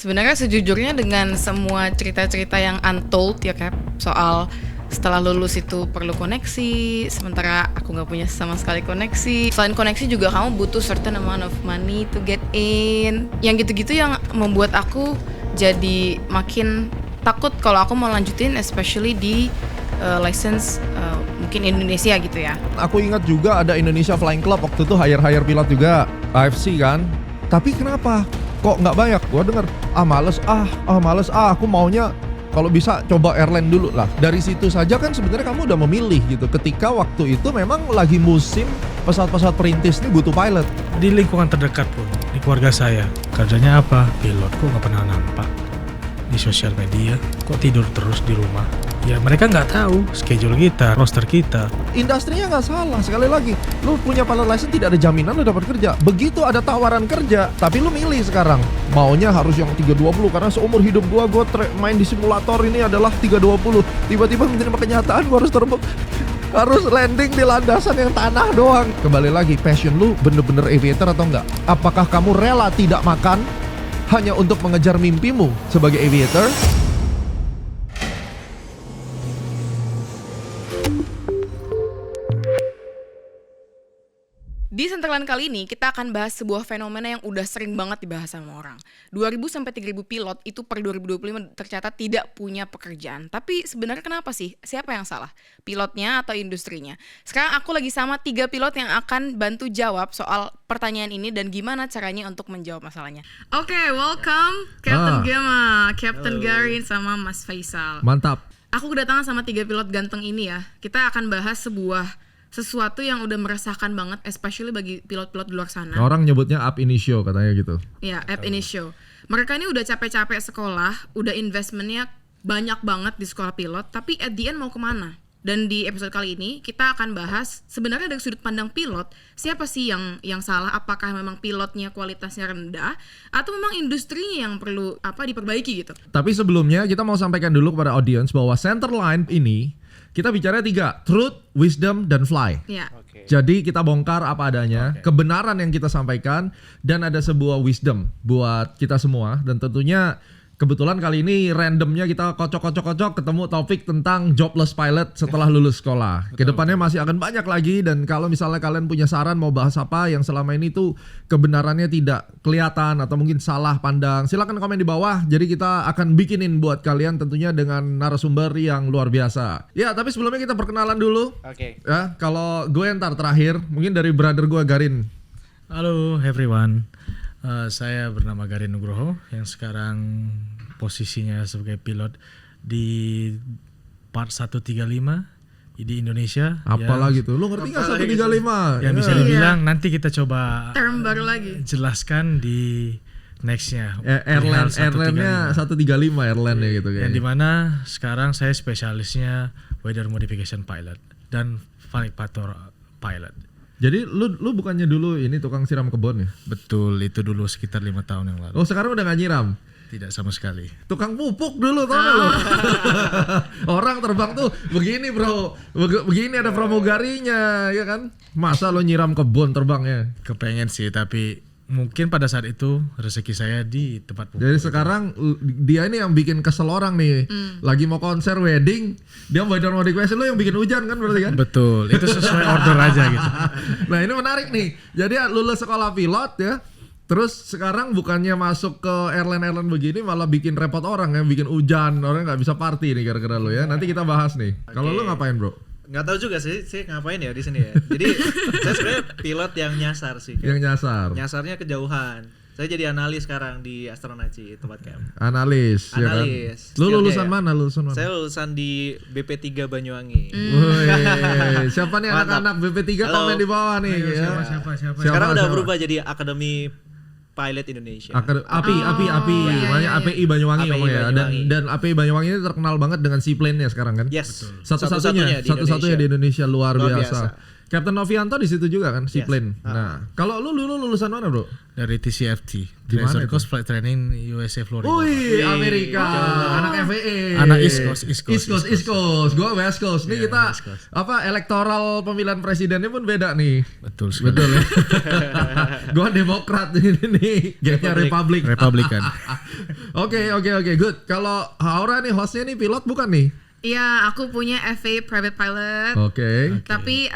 Sebenarnya sejujurnya dengan semua cerita-cerita yang untold ya Cap, soal setelah lulus itu perlu koneksi, sementara aku nggak punya sama sekali koneksi. Selain koneksi juga kamu butuh certain amount of money to get in. Yang gitu-gitu yang membuat aku jadi makin takut kalau aku mau lanjutin, especially di license mungkin Indonesia gitu ya. Aku ingat juga ada Indonesia Flying Club waktu itu hire pilot juga, AFC kan. Tapi kenapa? Kok nggak banyak? Gua denger, males, aku maunya kalau bisa coba airline dulu lah. Dari situ saja kan sebenarnya kamu udah memilih gitu. Ketika waktu itu memang lagi musim pesawat-pesawat perintis ini butuh pilot. Di lingkungan terdekat pun, di keluarga saya, kerjanya apa? Pilot, kok nggak pernah nampak di sosial media, kok tidur terus di rumah. Ya mereka nggak tahu schedule kita, roster kita. Industrinya nggak salah, sekali lagi lu punya pilot license tidak ada jaminan lu dapat kerja. Begitu ada tawaran kerja, tapi lu milih sekarang maunya harus yang 320 karena seumur hidup gua main di simulator ini adalah 320. Tiba-tiba menerima kenyataan gua harus landing di landasan yang tanah doang. Kembali lagi, passion lu bener-bener aviator atau enggak? Apakah kamu rela tidak makan hanya untuk mengejar mimpimu sebagai aviator? Di Centerland kali ini kita akan bahas sebuah fenomena yang udah sering banget dibahas sama orang. 2.000 sampai 3.000 pilot itu per 2025 tercatat tidak punya pekerjaan. Tapi sebenarnya kenapa sih? Siapa yang salah? Pilotnya atau industrinya? Sekarang aku lagi sama 3 pilot yang akan bantu jawab soal pertanyaan ini dan gimana caranya untuk menjawab masalahnya. Oke, welcome Captain Gemma, Captain Garin sama Mas Faisal. Mantap. Aku kedatangan sama 3 pilot ganteng ini ya. Kita akan bahas sesuatu yang udah meresahkan banget, especially bagi pilot-pilot di luar sana. Orang nyebutnya ab initio katanya gitu. Iya, ab initio. Mereka ini udah capek-capek sekolah, udah investmentnya banyak banget di sekolah pilot, tapi at the end mau kemana? Dan di episode kali ini kita akan bahas sebenarnya dari sudut pandang pilot, siapa sih yang salah? Apakah memang pilotnya kualitasnya rendah, atau memang industrinya yang perlu diperbaiki gitu? Tapi sebelumnya kita mau sampaikan dulu kepada audience bahwa Centerline ini kita bicara 3, truth, wisdom, dan fly. Ya. Jadi kita bongkar apa adanya, kebenaran yang kita sampaikan, dan ada sebuah wisdom buat kita semua. Dan tentunya kebetulan kali ini randomnya kita kocok ketemu topik tentang jobless pilot setelah lulus sekolah. Kedepannya masih akan banyak lagi, dan kalau misalnya kalian punya saran mau bahas apa yang selama ini tuh kebenarannya tidak kelihatan atau mungkin salah pandang, silakan komen di bawah. Jadi kita akan bikinin buat kalian tentunya dengan narasumber yang luar biasa. Ya, tapi sebelumnya kita perkenalan dulu. Oke. Ya, kalau gue ntar terakhir, mungkin dari brother gue Garin. Halo everyone, saya bernama Garin Nugroho yang sekarang posisinya sebagai pilot di Part 135 di Indonesia. Apalagi tuh, lu ngerti nggak 135? Yang bisa dibilang nanti kita coba Term baru lagi. jelaskan di nextnya. Airline-nya 135 airline-nya gitu kayaknya. Yang dimana sekarang saya spesialisnya weather modification pilot dan validator pilot. Jadi lu bukannya dulu ini tukang siram kebun ya? Betul, itu dulu sekitar 5 tahun yang lalu. Oh, sekarang udah gak nyiram? Tidak sama sekali. Tukang pupuk dulu, tau gak lu? Orang terbang tuh begini bro, begini ada pramugarinya, ya kan? Masa lo nyiram kebun terbangnya? Kepengen sih, tapi mungkin pada saat itu rezeki saya di tempat pupuk. Jadi sekarang dia ini yang bikin kesel orang nih. Lagi mau konser wedding, dia weather modification, lo yang bikin hujan kan berarti kan? Betul, itu sesuai order aja gitu. Nah ini menarik nih. Jadi lulus sekolah pilot ya, terus sekarang bukannya masuk ke airline begini malah bikin repot orang ya, bikin hujan, orang nggak bisa party nih gara-gara lo ya. Nanti kita bahas nih. Kalau lo ngapain bro? Nggak tahu juga sih ngapain ya di sini ya. Jadi saya sebenarnya pilot yang nyasar sih. Yang nyasar. Nyasarnya kejauhan. Saya jadi analis sekarang di Astronaci tempat camp. Analis. Ya kan? Lu lulusan mana? Saya lulusan di BP3 Banyuwangi. Wih, siapa nih anak-anak BP3 komen di bawah nih. Ayo, Ya. siapa? Sekarang udah berubah jadi Akademi Pilot Indonesia. API, namanya API Banyuwangi API ya. Banyuwangi. Dan API Banyuwangi ini terkenal banget dengan seaplane-nya sekarang kan? Yes. Satu-satunya di Indonesia luar biasa. Captain Novianto di situ juga kan, Yes. Seaplane. Nah, kalau lu lulusan mana, Bro? Dari TCFT, Di mana Treasure itu? Coast Flight Training USA Florida. Wih, Amerika, Oh. anak FAA. Anak East Coast, East Coast. Gua West Coast. Nih Iya, kita West Coast. apa elektoral pemilihan presidennya pun beda nih. Betul sekali. Betul ya. Gua Demokrat ini nih, gengnya Republik. Republikan. Oke, good. Kalau Haura nih hostnya nih pilot bukan nih? Iya, aku punya FA private pilot. Oke. Tapi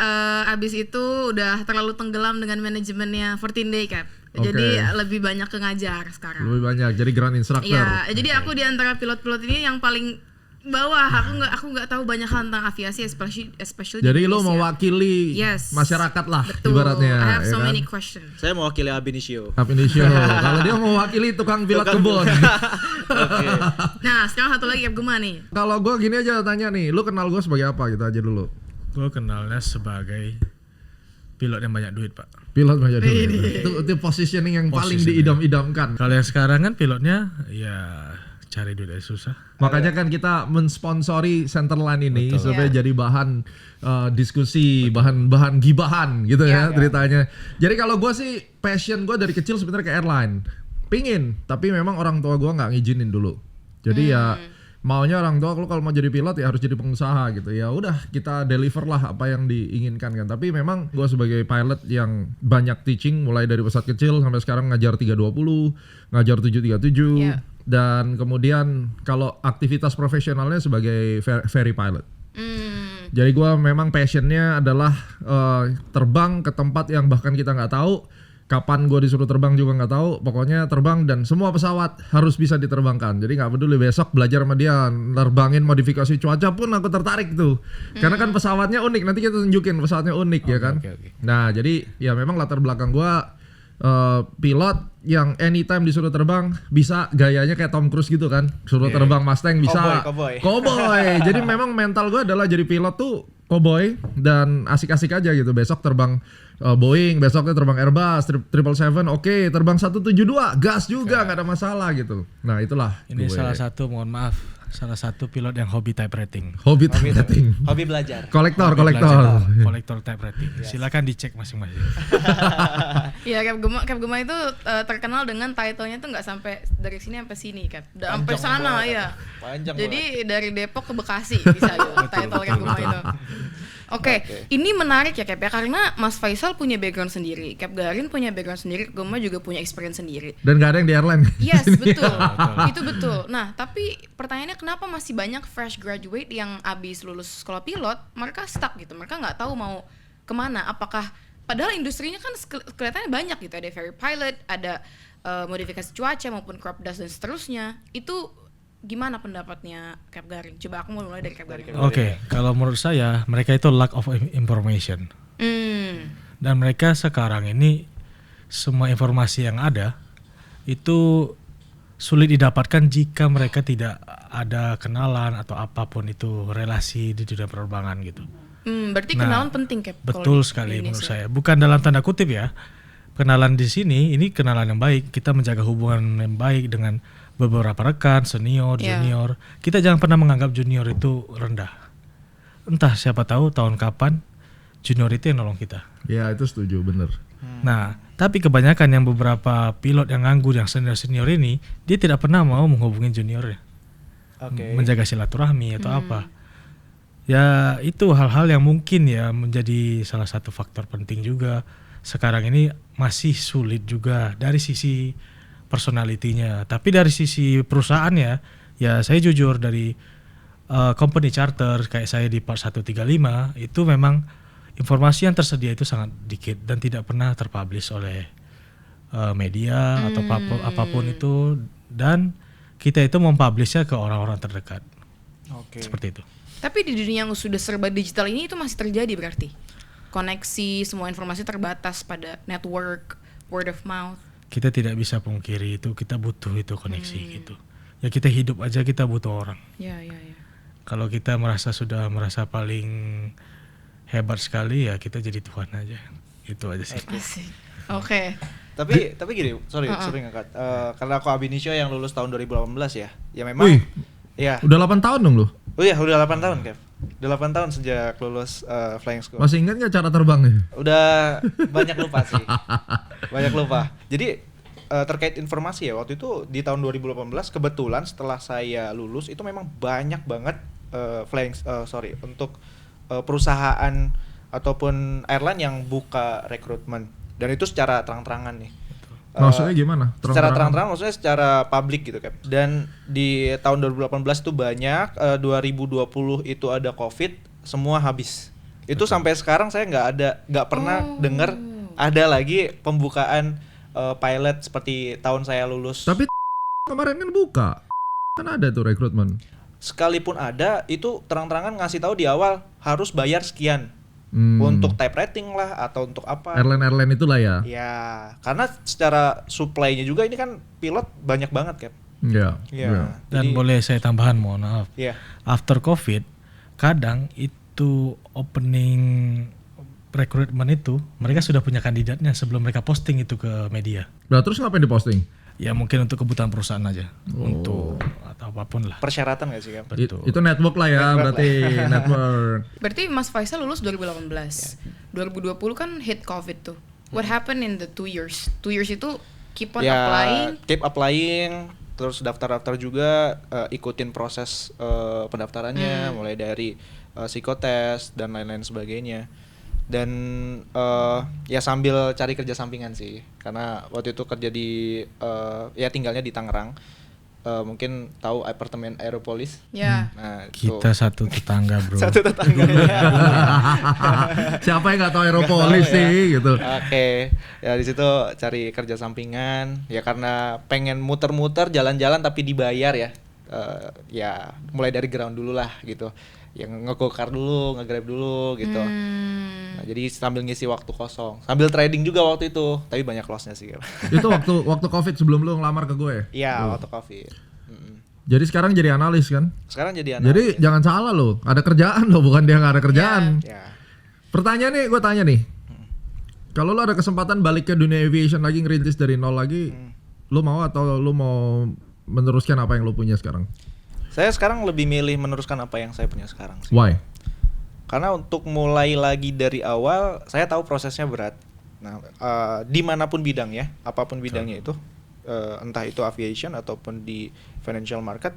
abis itu udah terlalu tenggelam dengan manajemennya 14 day Cap. Oke. Jadi lebih banyak ke ngajar sekarang. Lebih banyak jadi ground instructor. Iya, jadi aku di antara pilot-pilot ini yang paling bawah. Aku nggak tahu banyak hal tentang aviasi, especially Jadi di lo Indonesia. mewakili Yes. masyarakat lah Betul. ibaratnya. I have so ya kan? many questions. Saya mewakili Abinishio. Ab Indonesia. Kalau dia mewakili tukang pilot kebun. Oke. Nah, sekarang satu lagi Cap Gema nih. Kalau gue gini aja tanya nih, lu kenal gue sebagai apa gitu aja dulu. Gue kenalnya sebagai pilot yang banyak duit, Pak. Pilot banyak duit. Itu positioning yang paling Positioning. diidam-idamkan. Kalau yang sekarang kan pilotnya ya cari duit aja susah. Makanya kan kita mensponsori Centerline ini Betul. supaya Iya. jadi bahan diskusi, bahan gibahan gitu ya Iya. ceritanya. Jadi kalau gue sih passion gue dari kecil sebenarnya ke airline. Pingin, tapi memang orang tua gue nggak ngizinin dulu. Jadi ya maunya orang tua kalau mau jadi pilot ya harus jadi pengusaha gitu. Ya udah kita deliver lah apa yang diinginkan kan. Tapi memang gue sebagai pilot yang banyak teaching mulai dari pesawat kecil sampai sekarang ngajar 320, ngajar 737 Iya. dan kemudian kalau aktivitas profesionalnya sebagai ferry pilot. Jadi gue memang passionnya adalah terbang ke tempat yang bahkan kita nggak tahu. Kapan gue disuruh terbang juga nggak tahu. Pokoknya terbang dan semua pesawat harus bisa diterbangkan. Jadi nggak peduli besok belajar sama dia nerbangin modifikasi cuaca pun aku tertarik tuh. Karena kan pesawatnya unik. Nanti kita tunjukin pesawatnya unik ya kan. oke. Nah jadi ya memang latar belakang gue pilot yang anytime disuruh terbang bisa gayanya kayak Tom Cruise gitu kan. Suruh terbang Mustang bisa. Cowboy. Jadi memang mental gue adalah jadi pilot tuh cowboy dan asik-asik aja gitu. Besok terbang Boeing, besoknya terbang Airbus 777, oke, terbang 172, gas juga nggak ada masalah gitu. Nah itulah Ini gue. salah satu, mohon maaf, salah satu pilot yang hobi type rating. Hobi rating. Hobi belajar. Kolektor. Kolektor type rating. Silakan dicek masing-masing. Iya, Cap Gema itu terkenal dengan title-nya tuh nggak sampai dari sini sampai sini Cap. Udah sampai Panjang sana banget, ya. Panjang Jadi dari Depok ke Bekasi bisa gitu title Cap Gema itu. Oke, ini menarik ya Cap ya karena Mas Faisal punya background sendiri, Cap Garin punya background sendiri, Gema juga punya experience sendiri. Dan nggak ada yang di airline. Yes, betul. Itu betul. Nah, tapi pertanyaannya kenapa masih banyak fresh graduate yang abis lulus sekolah pilot, mereka stuck gitu. Mereka nggak tahu mau kemana. Apakah padahal industrinya kan kelihatannya banyak gitu. Ada ferry pilot, ada modifikasi cuaca maupun crop dust dan seterusnya. Itu gimana pendapatnya Cap Garin? Coba aku mau mulai dari Cap Garin. Oke, kalau menurut saya mereka itu lack of information. Dan mereka sekarang ini semua informasi yang ada itu sulit didapatkan jika mereka tidak ada kenalan atau apapun itu relasi di dunia penerbangan gitu. Berarti Nah, kenalan penting Cap. kalau Betul di sekali menurut Indonesia. saya. Bukan dalam tanda kutip ya. Kenalan di sini ini kenalan yang baik. Kita menjaga hubungan yang baik dengan beberapa rekan, senior, Yeah. junior. Kita jangan pernah menganggap junior itu rendah. Entah siapa tahu tahun kapan junior itu yang nolong kita. Ya itu setuju bener. Nah, tapi kebanyakan yang beberapa pilot yang nganggur, yang senior-senior ini, dia tidak pernah mau menghubungi juniornya. Oke. Menjaga silaturahmi atau apa. Ya itu hal-hal yang mungkin ya menjadi salah satu faktor penting juga. Sekarang ini masih sulit juga dari sisi personalitinya. Tapi dari sisi perusahaannya, ya saya jujur dari company charter kayak saya di Part 135 itu memang informasi yang tersedia itu sangat dikit dan tidak pernah terpublish oleh media atau apapun itu, dan kita itu mempublishnya ke orang-orang terdekat. Oke. Seperti itu. Tapi di dunia yang sudah serba digital ini itu masih terjadi berarti? Koneksi, semua informasi terbatas pada network, word of mouth. Kita tidak bisa pungkiri itu, kita butuh itu koneksi gitu. Ya kita hidup aja kita butuh orang. Ya. Kalau kita sudah merasa paling hebat sekali, ya kita jadi Tuhan aja. Itu aja sih. Asik. Oke. Tapi gini, sorry ngangkat. Karena aku Abinisio yang lulus tahun 2018 ya. Ya memang. Wih, Iya. udah 8 tahun dong lu. Oh iya, udah 8 tahun, Kev. Udah 8 tahun sejak lulus flying school. Masih ingat nggak cara terbangnya? Udah banyak lupa sih. Banyak lupa. Jadi terkait informasi ya, waktu itu di tahun 2018 kebetulan setelah saya lulus itu memang banyak banget untuk perusahaan ataupun airline yang buka rekrutmen, dan itu secara terang-terangan nih. Maksudnya gimana? Secara terang-terangan maksudnya secara publik gitu kan. Dan di tahun 2018 itu banyak, 2020 itu ada COVID, semua habis. Itu sampai sekarang saya nggak pernah dengar ada lagi pembukaan pilot seperti tahun saya lulus. Tapi kemarin kan buka, kan ada tuh rekrutmen. Sekalipun ada, itu terang-terangan ngasih tahu di awal harus bayar sekian. Untuk type rating lah atau untuk apa. Airline itulah ya. Ya, karena secara supply-nya juga ini kan pilot banyak banget kan. Iya. Iya. Dan boleh saya tambahan, mohon maaf. Iya. After COVID, kadang itu opening rekrutmen itu mereka sudah punya kandidatnya sebelum mereka posting itu ke media. Nah, terus ngapain diposting? Ya mungkin untuk kebutuhan perusahaan aja, untuk atau apapun lah. Persyaratan nggak sih kan? Betul. Itu network lah ya, berarti network. Berarti Mas Faisal lulus 2018. 2020 kan hit COVID tuh. What happened in the 2 years? 2 years itu keep on applying? Keep applying, terus daftar-daftar juga, ikutin proses pendaftarannya, mulai dari psikotes dan lain-lain sebagainya. Dan ya sambil cari kerja sampingan sih, karena waktu itu kerja di ya tinggalnya di Tangerang, mungkin tahu apartemen Aeropolis. Ya. Nah, Kita satu tetangga, bro. satu tetangganya. Siapa yang nggak tahu Aeropolis sih gitu. Oke, ya di situ cari kerja sampingan, ya karena pengen muter-muter jalan-jalan tapi dibayar ya. Ya mulai dari ground dulu lah gitu, yang nge-go-kart dulu, nge-grab dulu gitu. Nah, jadi sambil ngisi waktu kosong, sambil trading juga waktu itu, tapi banyak loss-nya sih. Itu waktu COVID sebelum lu ngelamar ke gue. Iya, waktu COVID. Jadi sekarang jadi analis kan? Sekarang jadi analis. Jadi jangan salah lo, ada kerjaan lo, bukan dia nggak ada kerjaan. Ya. Pertanyaan nih, gue tanya nih, kalau lo ada kesempatan balik ke dunia aviation lagi, ngerintis dari nol lagi, lo mau atau lo mau meneruskan apa yang lo punya sekarang? Saya sekarang lebih milih meneruskan apa yang saya punya sekarang sih. Why? Karena untuk mulai lagi dari awal, saya tahu prosesnya berat. Nah, dimanapun bidangnya, apapun bidangnya itu, entah itu aviation ataupun di financial market,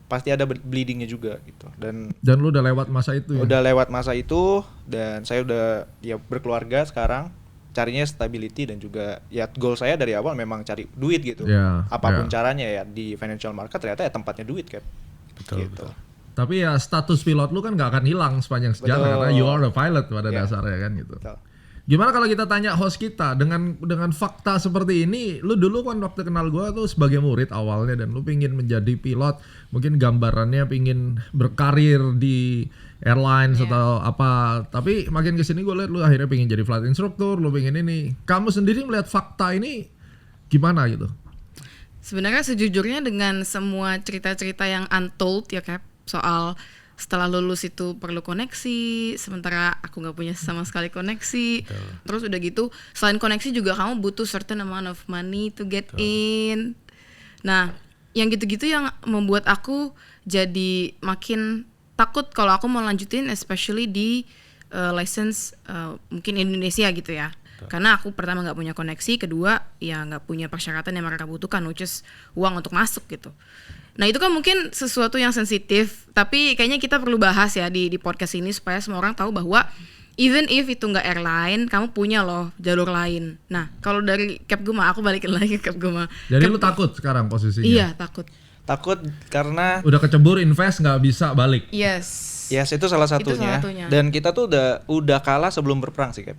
pasti ada bleedingnya juga gitu. Dan lu udah lewat masa itu ya? Udah lewat masa itu, dan saya udah ya berkeluarga sekarang, carinya stability, dan juga ya goal saya dari awal memang cari duit gitu. Apapun caranya ya di financial market ternyata ya tempatnya duit kan. Betul, Gitu. betul. Tapi ya status pilot lu kan gak akan hilang sepanjang sejarah, karena you are a pilot pada dasarnya kan gitu. Betul. Gimana kalau kita tanya host kita dengan fakta seperti ini, lu dulu kan waktu kenal gua tuh sebagai murid awalnya dan lu pingin menjadi pilot, mungkin gambarannya pingin berkarir di airlines atau apa, tapi makin kesini gue lihat lu akhirnya pingin jadi flight instructor, lu pingin ini. Kamu sendiri melihat fakta ini gimana gitu? Sebenarnya sejujurnya dengan semua cerita-cerita yang untold ya Cap, soal setelah lulus itu perlu koneksi, sementara aku nggak punya sama sekali koneksi. Terus udah gitu, selain koneksi juga kamu butuh certain amount of money to get in. Nah, yang gitu-gitu yang membuat aku jadi makin takut kalau aku mau lanjutin, especially di license mungkin Indonesia gitu ya. Karena aku pertama nggak punya koneksi, kedua ya nggak punya persyaratan yang mereka butuhkan, which is uang untuk masuk gitu. Nah itu kan mungkin sesuatu yang sensitif, tapi kayaknya kita perlu bahas ya di podcast ini supaya semua orang tahu bahwa even if itu nggak airline, kamu punya loh jalur lain. Nah kalau dari Capguma, aku balikin lagi ke Capguma. Jadi lu takut sekarang posisinya? Iya takut. Takut karena udah kecebur invest nggak bisa balik. Yes, itu salah satunya. Dan kita tuh udah kalah sebelum berperang sih Cap.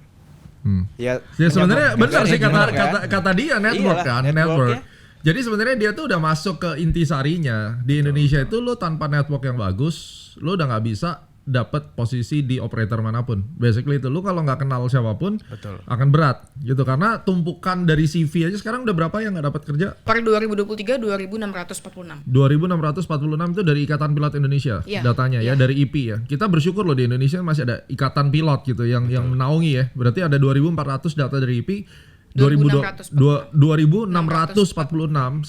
Ya sebenarnya benar sih kan? kata dia network. Iyalah, kan network. Jadi sebenarnya dia tuh udah masuk ke intisarinya. Di Indonesia itu lo tanpa network yang bagus, lo udah nggak bisa dapat posisi di operator manapun. Basically itu lo kalau nggak kenal siapapun, akan berat gitu, karena tumpukan dari CV aja sekarang udah berapa yang nggak dapat kerja? Per 2023 2.646. 2.646 itu dari Ikatan Pilot Indonesia datanya ya, dari IP ya. Kita bersyukur loh di Indonesia masih ada Ikatan Pilot gitu yang menaungi ya. Berarti ada 2.400 data dari IP. 2646.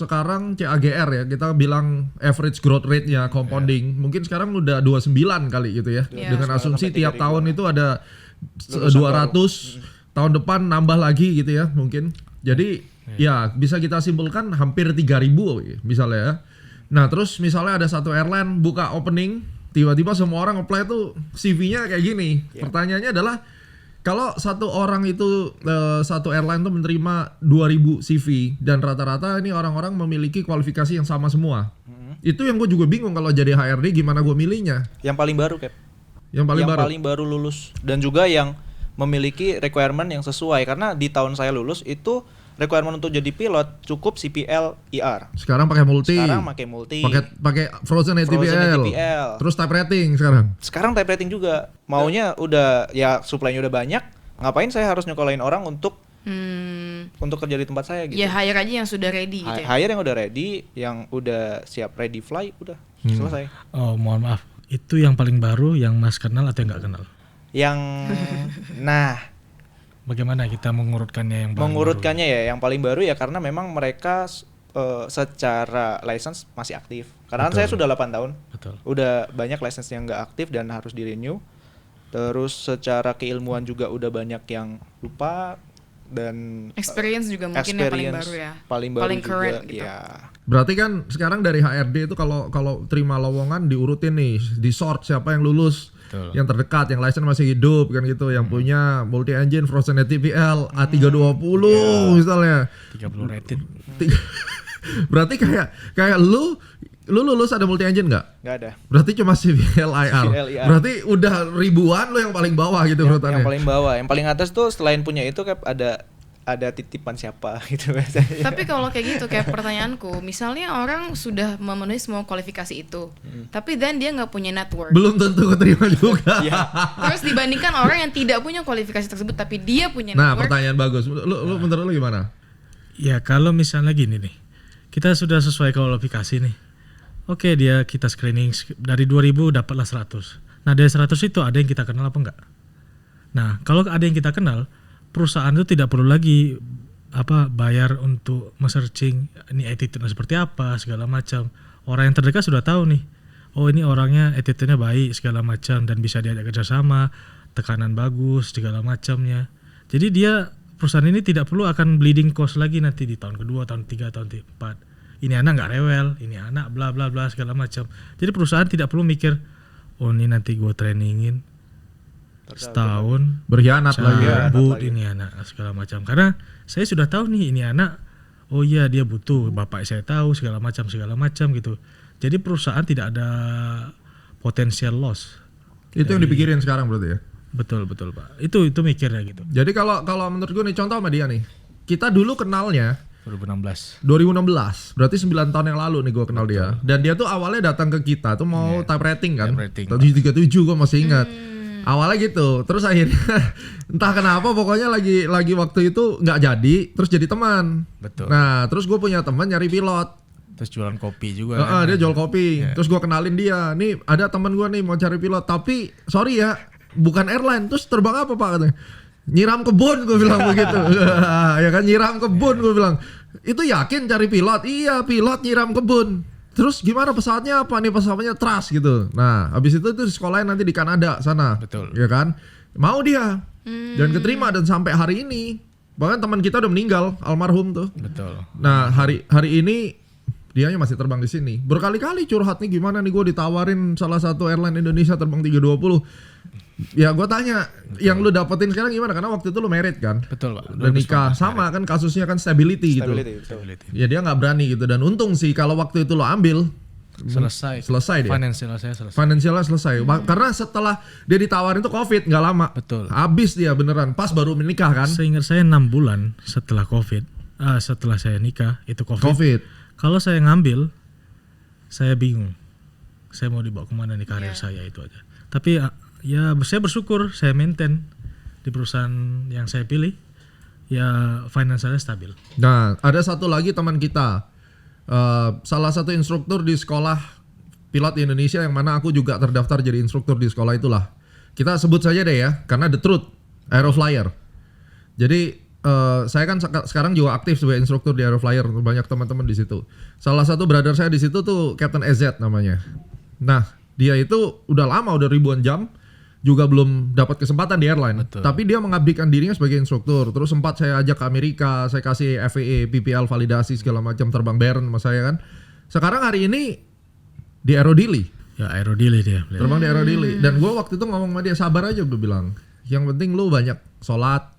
Sekarang CAGR ya, kita bilang average growth rate-nya compounding. Mungkin sekarang udah 29 kali gitu ya. Iya. Dengan asumsi Sampai tiap 3.000. tahun itu ada Lulusan 200, tahun depan nambah lagi gitu ya mungkin. Jadi ya bisa kita simpulkan hampir 3.000 misalnya ya. Nah terus misalnya ada satu airline buka opening, tiba-tiba semua orang apply tuh CV-nya kayak gini. Pertanyaannya adalah kalau satu orang itu satu airline tuh menerima 2.000 CV dan rata-rata ini orang-orang memiliki kualifikasi yang sama semua. Itu yang gue juga bingung kalau jadi HRD gimana gue milihnya. Yang paling baru, Cap. Yang paling yang baru. paling baru lulus dan juga yang memiliki requirement yang sesuai, karena di tahun saya lulus itu requirement untuk jadi pilot cukup CPL IR. Sekarang pakai multi. Sekarang pakai multi. Pakai frozen ATPL. ATPL. Terus type rating sekarang. Sekarang type rating juga. Maunya udah ya supply-nya udah banyak. Ngapain saya harus nyekolahin orang untuk kerja di tempat saya gitu. Ya hire aja yang sudah ready gitu ya. Hire yang udah ready, yang udah siap ready fly, udah selesai. Oh, mohon maaf. Itu yang paling baru yang Mas kenal atau yang nggak kenal? Yang nah, Bagaimana kita mengurutkannya yang paling mengurutkannya ya yang paling baru ya karena memang mereka secara license masih aktif. Karena kan Betul. saya sudah 8 tahun. Betul. Udah banyak license yang nggak aktif dan harus di renew. Terus secara keilmuan juga udah banyak yang lupa dan Experience juga mungkin yang paling baru ya. Paling baru Paling juga, current gitu. ya. Berarti kan sekarang dari HRD itu kalau terima lowongan diurutin nih, di sort siapa yang lulus. Betul. Yang terdekat, yang license masih hidup kan gitu, yang punya multi engine frozen ATPL A320 misalnya. 30 rated. Berarti kayak lu lulus ada multi engine nggak? Nggak ada. Berarti cuma CVL IR. CVL IR. Berarti udah ribuan lu yang paling bawah gitu urutannya. Yang paling bawah, yang paling atas tuh selain punya itu Cap ada titipan siapa gitu biasanya. Tapi kalau kayak gitu, kayak pertanyaanku, misalnya orang sudah memenuhi semua kualifikasi itu, tapi then dia nggak punya network. Belum tentu keterima juga. Terus dibandingkan orang yang tidak punya kualifikasi tersebut, tapi dia punya Nah, network. pertanyaan bagus. Lu menurut lu gimana? Ya kalau misalnya gini nih, kita sudah sesuai kualifikasi nih. Oke, kita screening dari 2000 dapatlah 100. Nah dari 100 itu ada yang kita kenal apa enggak? Nah kalau ada yang kita kenal, perusahaan itu tidak perlu lagi bayar untuk searching ini attitude-nya seperti apa segala macam. Orang yang terdekat sudah tahu nih. Oh ini orangnya attitude-nya baik segala macam dan bisa diajak kerjasama, tekanan bagus segala macamnya. Jadi perusahaan ini tidak perlu akan bleeding cost lagi nanti di tahun kedua, tahun 3, tahun 4. Ini anak nggak rewel, ini anak bla bla bla segala macam. Jadi perusahaan tidak perlu mikir, oh ini nanti gue trainingin setahun Berkhianat lagi ya. cabut ini anak segala macam. Karena saya sudah tahu nih ini anak, oh iya dia butuh, bapak saya tahu segala macam gitu. Jadi perusahaan tidak ada potensial loss. Itu yang dipikirin sekarang berarti ya. Betul Pak. Itu mikirnya gitu. Jadi kalau menurut gue nih contoh sama dia nih. Kita dulu kenalnya 2016. 2016, berarti 9 tahun yang lalu nih gue kenal dia. Dan dia tuh awalnya datang ke kita tuh mau type rating kan. Type rating, 737 gue masih ingat. Awalnya gitu, terus akhirnya entah kenapa pokoknya lagi waktu itu nggak jadi, terus jadi teman. Betul. Nah, terus gue punya teman nyari pilot. Terus jualan kopi juga. Dia jual kopi. Terus gue kenalin dia, nih ada teman gue nih mau cari pilot, tapi sorry ya, bukan airline. Terus terbang apa Pak katanya? Nyiram kebun gue bilang begitu. Ya kan nyiram kebun gue bilang. Itu yakin cari pilot? Iya, pilot nyiram kebun. Terus gimana pesawatnya apa nih? Pesawatnya Trust gitu. Nah, habis itu tuh sekolahin nanti di Kanada sana. Betul. Ya kan? Mau dia. Dan keterima dan sampai hari ini. Bahkan teman kita udah meninggal, almarhum tuh. Betul. Nah, hari ini dianya masih terbang di sini. Berkali-kali curhat nih gimana nih gue ditawarin salah satu airline Indonesia terbang 320. Ya gue tanya, yang lu dapetin sekarang gimana? Karena waktu itu lu married kan? Betul Pak. Udah nikah, sama kan kasusnya kan stability gitu. Betul. Ya dia nggak berani gitu dan untung sih kalau waktu itu lo ambil Selesai dia. Financial saya selesai. Financialnya selesai. Karena setelah dia ditawarin tuh COVID nggak lama. Betul. Habis dia beneran pas baru menikah kan? Seingat saya 6 bulan setelah COVID, setelah saya nikah itu COVID. Kalau saya ngambil, saya bingung. Saya mau dibawa kemana nih karir saya itu aja. Tapi ya saya bersyukur saya maintain di perusahaan yang saya pilih. Ya finansialnya stabil. Nah, ada satu lagi teman kita. Salah satu instruktur di sekolah pilot di Indonesia yang mana aku juga terdaftar jadi instruktur di sekolah itulah. Kita sebut saja deh ya, karena The Truth, Aeroflyer. Jadi saya kan sekarang juga aktif sebagai instruktur di Aeroflyer, banyak teman-teman di situ. Salah satu brother saya di situ tuh Captain EZ namanya. Nah, dia itu udah lama, udah ribuan jam juga belum dapat kesempatan di airline. Betul. Tapi dia mengabdikan dirinya sebagai instruktur. Terus sempat saya ajak ke Amerika, saya kasih FAA, PPL validasi segala macam, terbang bareng sama saya kan. Sekarang hari ini di Aerodili. Ya aerodili dia. Terbang di Aerodili. Dan gue waktu itu ngomong sama dia, sabar aja gue bilang. Yang penting lu banyak sholat,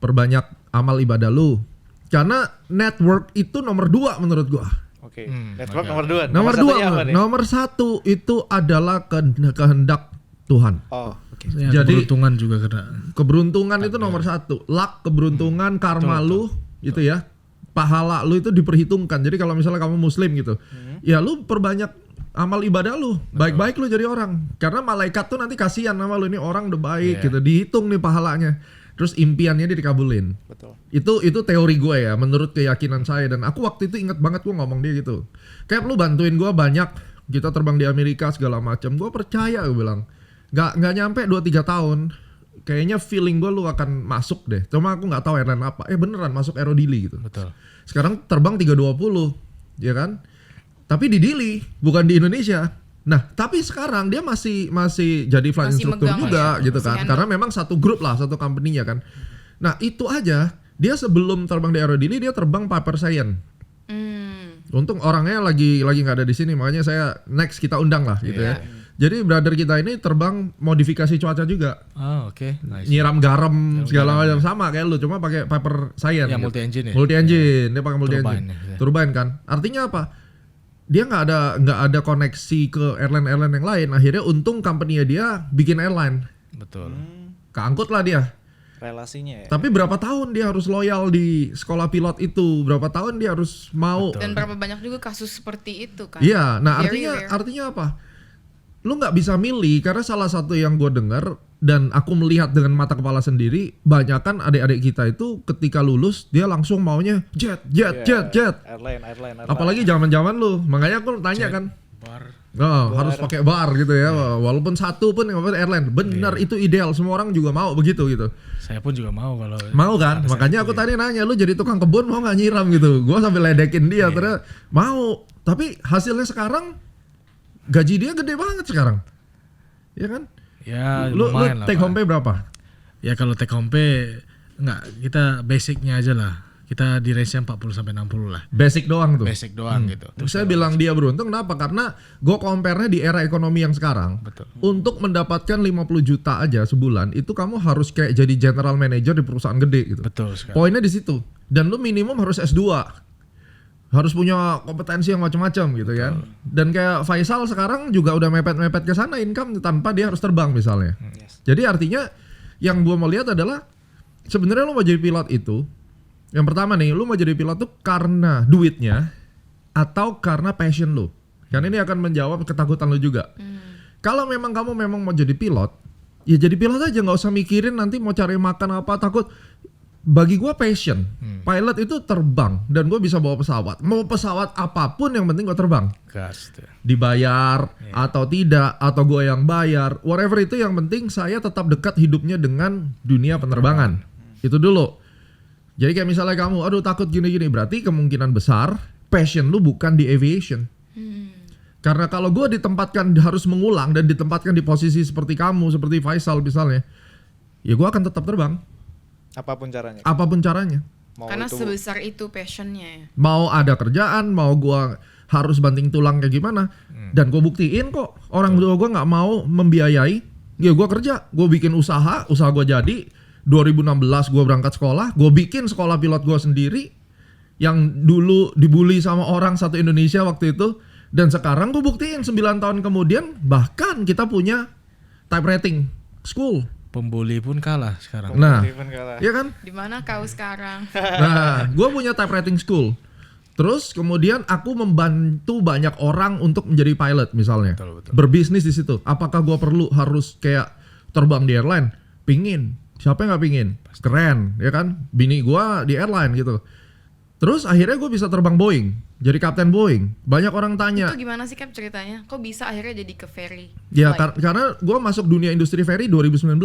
perbanyak amal ibadah lu. Karena network itu nomor 2 menurut gue. Oke. Network nomor 2. Nomor 2, nomor 1 itu adalah kehendak Tuhan. Oh, oke. Ya, Jadi keberuntungan juga karena keberuntungan itu nomor 1. Luck, keberuntungan, karma lu itu ya. Pahala lu itu diperhitungkan. Jadi kalau misalnya kamu muslim gitu, ya lu perbanyak amal ibadah lu. Baik-baik lu jadi orang. Karena malaikat tuh nanti kasihan sama lu, ini orang udah baik gitu. Dihitung nih pahalanya. Terus impiannya dia dikabulin. Betul. Itu teori gue ya, menurut keyakinan saya. Dan aku waktu itu inget banget gue ngomong dia gitu. Kayak lu bantuin gue banyak, kita terbang di Amerika segala macam. Gue percaya, gue bilang. Gak nyampe 2-3 tahun, kayaknya feeling gue lu akan masuk deh. Cuma aku gak tahu airline apa. Beneran masuk Aerodili gitu. betul. Sekarang terbang 320, ya kan? Tapi di Dili, bukan di Indonesia. Nah, tapi sekarang dia masih jadi flight Masih instructor megang juga ya, gitu masih kan. handle. Karena memang satu grup lah, satu company-nya kan. Nah, itu aja dia sebelum terbang di Aerodili dia terbang Piper Science. Untung orangnya lagi nggak ada di sini, makanya saya next kita undang lah gitu ya. Jadi brother kita ini terbang modifikasi cuaca juga. Oh, oke. Nice. Nyiram garam segala macam sama kayak lu, cuma pakai Piper Science. Ya, gitu. multi engine ya? Multi engine, dia pakai multi Turbine engine. ya. Turbine kan. Artinya apa? Dia nggak ada koneksi ke airline yang lain. Akhirnya untung company-nya dia bikin airline. Betul. Keangkut lah dia. Relasinya ya. Tapi berapa tahun dia harus loyal di sekolah pilot itu? Berapa tahun dia harus mau? Dan berapa banyak juga kasus seperti itu kan. Iya, nah Very rare. artinya apa? Lu nggak bisa milih karena salah satu yang gue dengar dan aku melihat dengan mata kepala sendiri, banyak kan adik-adik kita itu ketika lulus dia langsung maunya jet. Airline. Apalagi zaman-zaman lu, makanya aku tanya kan, Bar. harus pakai bar gitu ya, walaupun satu pun yang airline, benar itu ideal, semua orang juga mau begitu gitu. Saya pun juga mau kalau Mau kan, makanya aku tadi nanya lu jadi tukang kebun mau nggak nyiram gitu, gua sambil ledekin dia, ternyata mau, tapi hasilnya sekarang gaji dia gede banget sekarang, ya kan? ya Lu lumayan lah. take Pak. home pay berapa? Ya kalau take home pay enggak, kita basicnya aja lah. Kita di range 40 sampai 60 lah. Basic doang tuh. Basic doang gitu. Terus saya bilang dia beruntung kenapa? Karena gue compare-nya di era ekonomi yang sekarang. Betul. Untuk mendapatkan 50 juta aja sebulan, itu kamu harus kayak jadi general manager di perusahaan gede gitu. Betul sekali. Poinnya di situ. Dan lu minimum harus S2. Harus punya kompetensi yang macam-macam gitu kan. Dan kayak Faisal sekarang juga udah mepet-mepet ke sana income tanpa dia harus terbang misalnya. Yes. Jadi artinya yang gua mau lihat adalah sebenarnya lu mau jadi pilot itu, yang pertama nih, lu mau jadi pilot tuh karena duitnya atau karena passion lu. Karena ini akan menjawab ketakutan lu juga. Kalau memang kamu mau jadi pilot, ya jadi pilot aja, nggak usah mikirin nanti mau cari makan apa, takut. Bagi gua passion, pilot itu terbang dan gua bisa bawa pesawat. Mau pesawat apapun yang penting gua terbang. Gas tuh. Dibayar atau tidak, atau gua yang bayar, whatever itu yang penting saya tetap dekat hidupnya dengan dunia penerbangan. Itu dulu. Jadi kayak misalnya kamu, aduh takut gini-gini, berarti kemungkinan besar passion lu bukan di aviation. Karena kalau gue ditempatkan harus mengulang dan ditempatkan di posisi seperti kamu, seperti Faisal misalnya, ya gue akan tetap terbang. Apapun caranya. Apapun caranya. Mau Karena itu sebesar itu passionnya ya. Mau ada kerjaan, mau gue harus banting tulang kayak gimana. Dan gue buktiin kok, orang tua gue gak mau membiayai, ya gue kerja, gue bikin usaha gue jadi. 2016 gue berangkat sekolah, gue bikin sekolah pilot gue sendiri yang dulu dibully sama orang satu Indonesia waktu itu, dan sekarang gue buktiin 9 tahun kemudian bahkan kita punya type rating school. Pembuli pun kalah sekarang. Nah, Even kalah. iya kan? Di mana kau sekarang? Nah, gue punya type rating school. Terus kemudian aku membantu banyak orang untuk menjadi pilot misalnya, Betul. berbisnis di situ. Apakah gue perlu harus kayak terbang di airline? Pingin. Siapa yang nggak pingin? Keren, ya kan? Bini gua di airline gitu. Terus akhirnya gue bisa terbang Boeing, jadi kapten Boeing. Banyak orang tanya. Itu gimana sih Cap ceritanya? Kok bisa akhirnya jadi ke ferry? Ya flight? karena gue masuk dunia industri ferry 2019.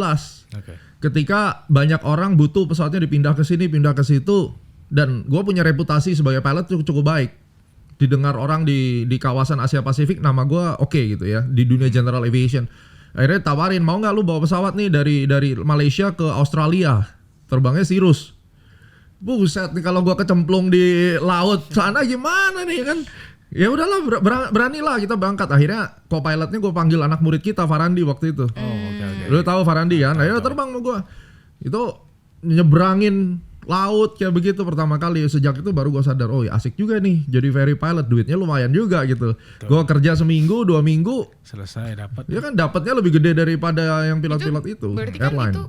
Oke. Ketika banyak orang butuh pesawatnya dipindah ke sini, pindah ke situ, dan gue punya reputasi sebagai pilot cukup baik. Didengar orang di kawasan Asia Pasifik, nama gue oke gitu ya di dunia general aviation. Akhirnya tawarin, mau nggak lu bawa pesawat nih dari Malaysia ke Australia, terbangnya Cirrus. Buset nih kalau gua kecemplung di laut sana gimana nih kan? Ya udahlah beranilah kita berangkat. Akhirnya co-pilotnya gua panggil anak murid kita Farandi waktu itu. Oh, oke. Lu tahu Farandi kan? Akhirnya terbang sama gua. Itu nyebrangin laut kayak begitu pertama kali. Sejak itu baru gua sadar, oh ya asik juga nih jadi ferry pilot, duitnya lumayan juga gitu. Gua kerja seminggu 2 minggu, Selesai dapat. ya kan dapatnya lebih gede daripada yang pilot-pilot itu. Berarti kan airline. itu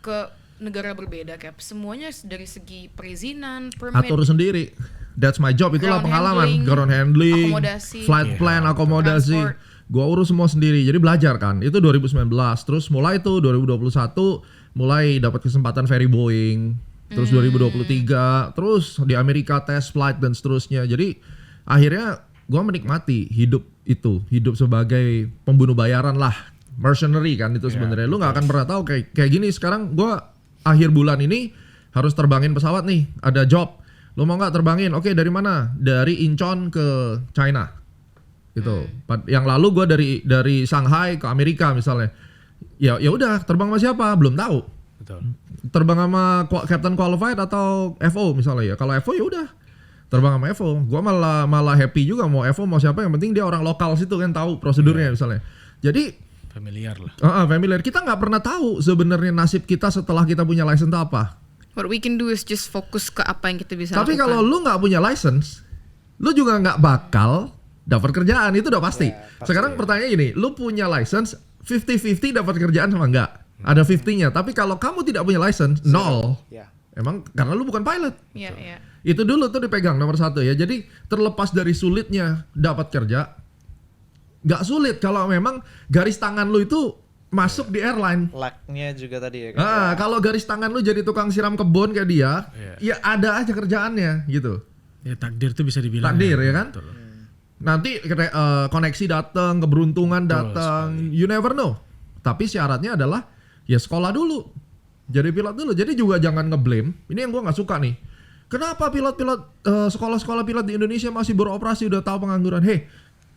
ke negara berbeda Cap. Semuanya dari segi perizinan, permit, Atur sendiri. That's my job, itulah Ground pengalaman. handling, Ground handling, akomodasi. flight plan, akomodasi. Transport. Gua urus semua sendiri. Jadi belajar kan. Itu 2019. Terus mulai tuh 2021 mulai dapat kesempatan ferry Boeing. Terus 2023 terus di Amerika test flight dan seterusnya. Jadi akhirnya gua menikmati hidup itu, hidup sebagai pembunuh bayaran lah. Mercenary kan itu sebenarnya. Lu nggak akan pernah tahu kayak gini sekarang gua akhir bulan ini harus terbangin pesawat nih, ada job. Lo mau nggak terbangin? Oke, dari mana? Dari Incheon ke China. Gitu. Yang lalu gue dari Shanghai ke Amerika misalnya. Ya udah, terbang sama siapa? Belum tahu. Betul. Terbang sama Captain Qualified atau FO misalnya ya. Kalau FO ya udah. Terbang sama FO. Gue malah happy juga mau FO mau siapa, yang penting dia orang lokal situ kan tahu prosedurnya misalnya. Jadi Familiar lah. familiar. Kita nggak pernah tahu sebenarnya nasib kita setelah kita punya license apa. What we can do is just fokus ke apa yang kita bisa Tapi lakukan. kalau lu nggak punya license, lu juga nggak bakal dapat kerjaan, itu udah pasti. Sekarang pertanyaannya gini, lu punya license 50-50 dapat kerjaan sama enggak? Ada 50-nya. Tapi kalau kamu tidak punya license, nol. Ya. Emang karena lu bukan pilot. Iya, iya. Itu dulu tuh dipegang nomor 1 ya. Jadi terlepas dari sulitnya dapat kerja, nggak sulit kalau memang garis tangan lu itu masuk di airline. Luck-nya juga tadi ya kan. Kalau garis tangan lu jadi tukang siram kebun kayak dia, ya ada aja kerjaannya gitu. Ya takdir tuh bisa dibilang. Takdir ya kan? Betul. Nanti koneksi datang, keberuntungan datang, you never know. Tapi syaratnya adalah ya sekolah dulu, jadi pilot dulu. Jadi juga jangan ngeblame. Ini yang gua nggak suka nih. Kenapa pilot-pilot sekolah-sekolah pilot di Indonesia masih beroperasi udah tahu pengangguran? Hei,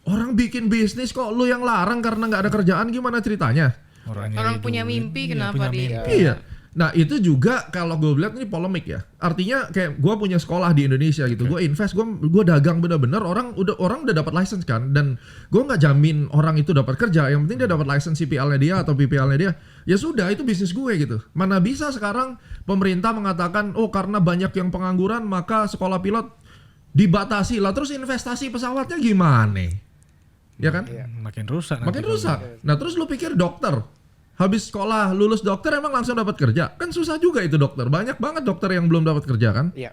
orang bikin bisnis kok lu yang larang karena nggak ada kerjaan, gimana ceritanya? Orang punya mimpi, kenapa dia? Iya. Nah itu juga kalau gue lihat ini polemik ya. Artinya kayak gue punya sekolah di Indonesia gitu, gue invest, gue dagang bener-bener, orang udah dapat license kan, dan gue nggak jamin orang itu dapat kerja. Yang penting dia dapat license CPL-nya dia atau PPL-nya dia. Ya sudah, itu bisnis gue gitu. Mana bisa sekarang pemerintah mengatakan, oh karena banyak yang pengangguran maka sekolah pilot dibatasi lah. Terus investasi pesawatnya gimana? Ya kan? Makin rusak. Makin nanti rusak. Nah terus lu pikir dokter, habis sekolah lulus dokter emang langsung dapat kerja? Kan susah juga itu dokter. Banyak banget dokter yang belum dapat kerja kan? Iya.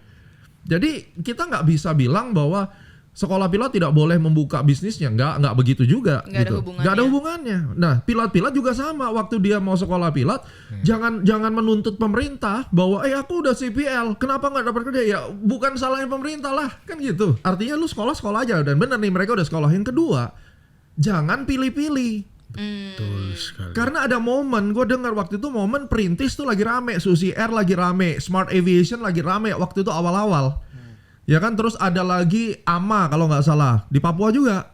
Jadi kita nggak bisa bilang bahwa sekolah pilot tidak boleh membuka bisnisnya. Nggak begitu juga. Nggak ada gitu. hubungannya. Nggak ada hubungannya. Nah pilot-pilot juga sama. Waktu dia mau sekolah pilot, jangan menuntut pemerintah bahwa aku udah CPL, kenapa nggak dapat kerja? Ya bukan salahnya pemerintah lah, kan gitu. Artinya lu sekolah aja. Dan bener nih mereka udah sekolah. Yang kedua, jangan pilih-pilih. Betul sekali. Karena ada momen, gue dengar waktu itu momen perintis tuh lagi rame, Susi Air lagi rame, Smart Aviation lagi rame waktu itu awal-awal. Ya kan, terus ada lagi AMA kalau nggak salah di Papua juga.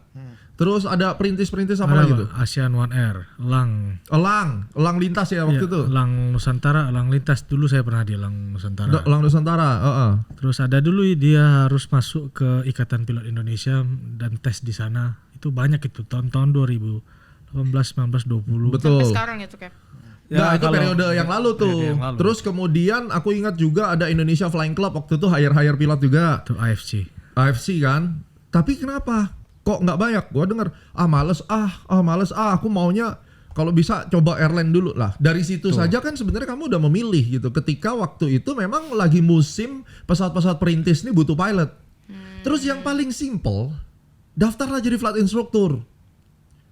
Terus ada perintis-perintis apa lagi tuh? Asian One Air, Elang lintas ya waktu itu. Elang Nusantara, Elang lintas dulu saya pernah di Elang Nusantara. Elang Nusantara, Terus ada dulu dia harus masuk ke Ikatan Pilot Indonesia dan tes di sana. Itu banyak itu tahun-tahun 2018, 19, 20. Betul. Sampai sekarang itu Cap. Nah itu kalau- periode yang lalu tuh. periode yang lalu. Terus kemudian aku ingat juga ada Indonesia Flying Club waktu itu hire pilot juga. Itu AFC. AFC kan. Tapi kenapa? Kok nggak banyak? Gua denger males aku maunya kalau bisa coba airline dulu lah. Dari situ saja kan sebenarnya kamu udah memilih gitu. Ketika waktu itu memang lagi musim pesawat-pesawat perintis ini butuh pilot. Terus yang paling simple, daftarlah jadi flight instructor.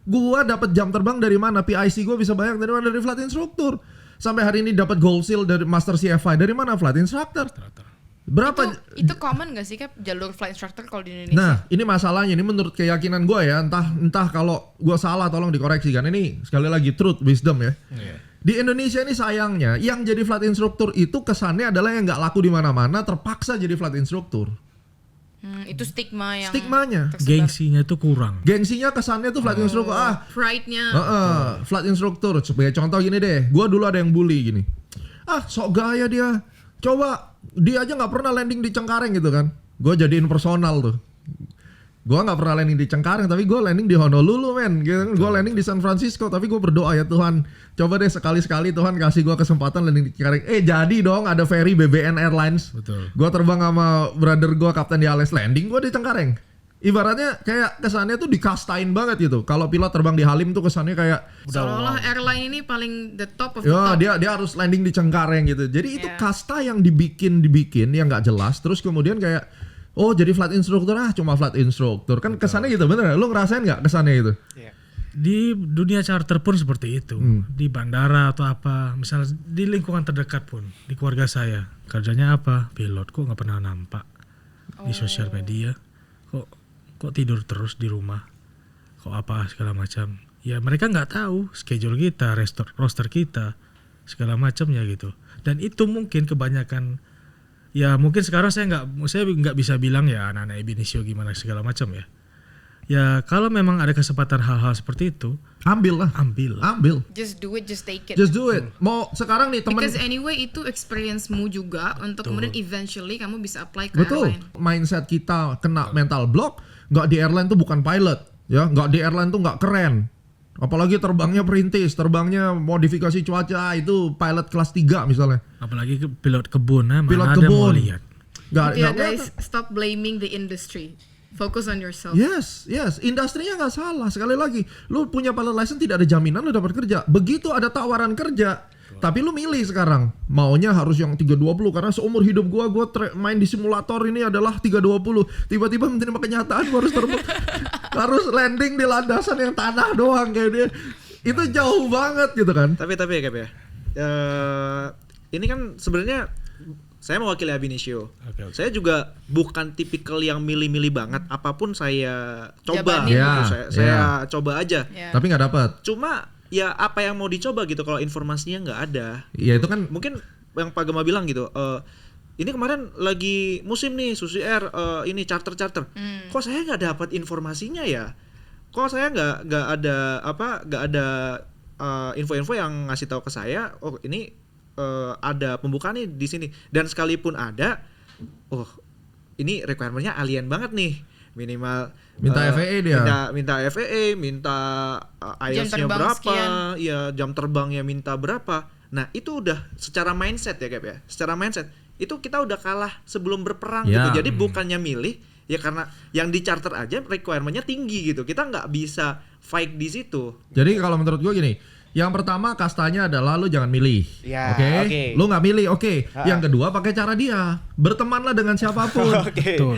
Gua dapat jam terbang dari mana? PIC gua bisa bayar dari mana? Dari flight instructor. Sampai hari ini dapat gold seal dari Master CFI dari mana? Flight instructor. Berapa? Itu common gak sih Kap jalur flight instructor kalau di Indonesia? Nah, ini masalahnya, ini menurut keyakinan gue ya, entah kalau gue salah tolong dikoreksi kan. Ini sekali lagi truth wisdom ya. Di Indonesia ini sayangnya yang jadi flight instructor itu kesannya adalah yang nggak laku di mana-mana, terpaksa jadi flight instructor. Itu stigmanya tersebar. Gengsinya itu kurang. Gengsinya kesannya tuh flight instructor Pride-nya. flight instructor. Sebagai contoh gini deh, gue dulu ada yang bully gini. Sok gaya dia. Coba dia aja nggak pernah landing di Cengkareng gitu kan. Gue jadiin personal tuh. Gue nggak pernah landing di Cengkareng, tapi gue landing di Honolulu men. Gitu. Gue landing di San Francisco, tapi gue berdoa ya Tuhan, coba deh sekali-sekali Tuhan kasih gue kesempatan landing di Cengkareng. Jadi dong ada ferry BBN Airlines. Betul. Gue terbang sama brother gue Kapten di Ales, landing gue di Cengkareng. Ibaratnya kayak kesannya tuh dikastain banget gitu. Kalau pilot terbang di Halim tuh kesannya kayak Seolah-olah airline ini paling the top of the ya top. dia harus landing di Cengkareng gitu. Jadi itu kasta yang dibikin yang nggak jelas. Terus kemudian kayak jadi flight instructor cuma flight instructor. Kan kesannya gitu bener. Lu ngerasain nggak kesannya itu? Di dunia charter pun seperti itu. Di bandara atau apa, misalnya di lingkungan terdekat pun, di keluarga saya kerjanya apa? Pilot. Kok nggak pernah nampak di sosial media? Kok tidur terus di rumah? Kok apa segala macam? Ya mereka nggak tahu schedule kita, roster kita, segala macamnya gitu. Dan itu mungkin kebanyakan. Ya mungkin sekarang saya nggak bisa bilang ya anak-anak Ebinishio gimana segala macam ya. Ya kalau memang ada kesempatan hal-hal seperti itu, Ambil. Just do it, just take it. Just do it. Mau sekarang nih temen. Because anyway itu experience-mu juga untuk kemudian eventually kamu bisa apply ke Betul. airline. Mindset kita kena mental block. Nggak di airline tuh bukan pilot, ya. Nggak di airline tuh nggak keren. Apalagi terbangnya perintis, terbangnya modifikasi cuaca itu pilot kelas 3 misalnya. apalagi pilot kebun, mana Pilot ada mau kebun. lihat. Ya guys, stop blaming the industry. Focus on yourself. Yes. Industrinya nggak salah. Sekali lagi, lu punya pilot license tidak ada jaminan lu dapat kerja. Begitu ada tawaran kerja, tapi lu milih sekarang. Maunya harus yang 320 karena seumur hidup gua main di simulator ini adalah 320. Tiba-tiba menerima kenyataan gua harus harus landing di landasan yang tanah doang kayak dia. Itu jauh banget gitu kan. Tapi ya Kap ya. Ini kan sebenarnya saya mewakili Ebinishio. Oke. Saya juga bukan tipikal yang milih-milih banget. Apapun saya coba. Jabanin. Gitu. Saya coba aja. Ya. Tapi nggak dapat. Cuma ya apa yang mau dicoba gitu kalau informasinya nggak ada. Ya itu kan Mungkin yang Pak Gema bilang gitu. Ini kemarin lagi musim nih Susi Air ini charter. Kok saya nggak dapat informasinya ya? Kok saya nggak ada info-info yang ngasih tahu ke saya. Oh ini ada pembukaan nih di sini. Dan sekalipun ada, ini requirement-nya alien banget nih. Minimal minta FAA dia. Minta FAA, minta IELTS-nya terbang berapa, sekian. ya jam terbangnya minta berapa. Nah itu udah secara mindset ya Kap ya. Secara mindset itu kita udah kalah sebelum berperang Ya. gitu. Jadi bukannya milih ya karena yang di charter aja requirement-nya tinggi gitu. Kita nggak bisa fight di situ. Jadi kalau menurut gue gini, yang pertama kastanya adalah lu jangan milih, Ya, oke? oke. Lu nggak milih, oke? Yang kedua pakai cara dia, bertemanlah dengan siapapun,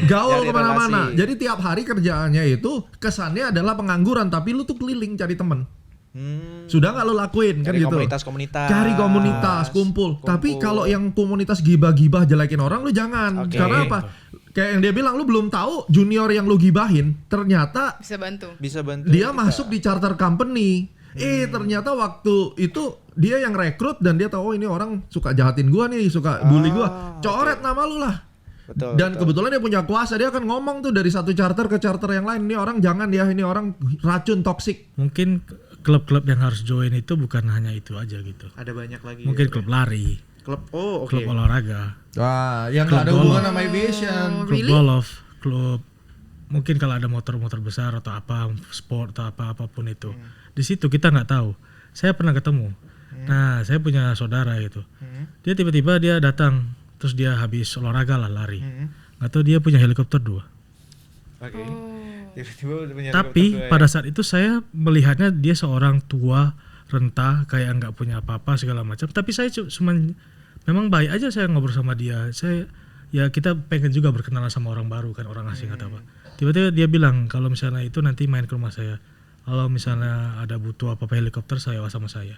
gaul Cari kemana-mana. relasi. Jadi tiap hari kerjaannya itu kesannya adalah pengangguran, tapi lu tuh keliling cari temen. Sudah nggak lu lakuin kan Cari gitu? komunitas-komunitas. Cari komunitas, kumpul. Tapi kalau yang komunitas gibah-gibah jelekin orang lu jangan. Oke. Karena apa? Kayak yang dia bilang, lu belum tahu junior yang lu gibahin ternyata Bisa bantu. Bisa bantu dia kita. masuk di charter company. Ternyata waktu itu dia yang rekrut dan dia tahu ini orang suka jahatin gua nih, suka bully gua. Coret nama lu lah. Betul. Dan kebetulan dia punya kuasa, dia akan ngomong tuh dari satu charter ke charter yang lain, ini orang jangan ya, ini orang racun toksik. Mungkin klub-klub yang harus join itu bukan hanya itu aja gitu. Ada banyak lagi. Mungkin ya. klub lari, Klub. Oh, oke. klub olahraga, Wah, yang Klub nggak ada hubungan bola. sama aviation. klub Really? golf, klub mungkin kalau ada motor-motor besar atau apa, sport atau apapun itu. Di situ kita nggak tahu. Saya pernah ketemu. Nah, saya punya saudara gitu. Dia tiba-tiba dia datang, terus dia habis olahraga lah lari. Nggak tahu dia punya helikopter 2. Oke. Tiba-tiba udah punya Tapi helikopter dua, pada saat itu saya melihatnya dia seorang tua, renta, kayak nggak punya apa-apa segala macam. Tapi saya cuma memang baik aja saya ngobrol sama dia. Ya kita pengen juga berkenalan sama orang baru kan, orang asing atau apa. Tiba-tiba dia bilang kalau misalnya itu nanti main ke rumah saya. Kalau misalnya ada butuh apa-apa helikopter saya sama saya.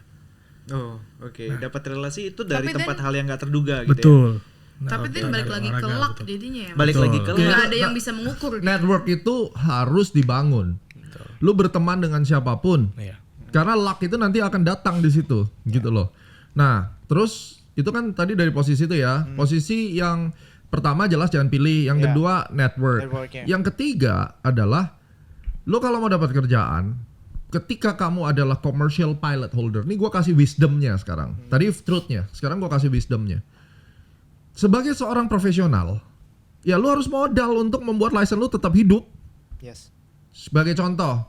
Oh, oke. Dapat relasi itu dari Tapi tempat hal yang nggak terduga gitu. Betul. Ya? Tapi itu balik lagi ke luck jadinya ya. Balik Betul. lagi ke Nggak ada yang bisa mengukur gitu. Network itu harus dibangun. Lu berteman dengan siapapun. Iya. Karena luck itu nanti akan datang di situ, gitu loh. Nah, terus itu kan tadi dari posisi itu ya. Posisi yang pertama jelas jangan pilih, yang Ya. kedua network. Networknya. Yang ketiga adalah lu kalau mau dapat kerjaan, ketika kamu adalah commercial pilot holder. Nih gua kasih wisdomnya sekarang. Tadi truthnya, sekarang gua kasih wisdomnya. Sebagai seorang profesional, ya lu harus modal untuk membuat license lu tetap hidup. Yes. Sebagai contoh,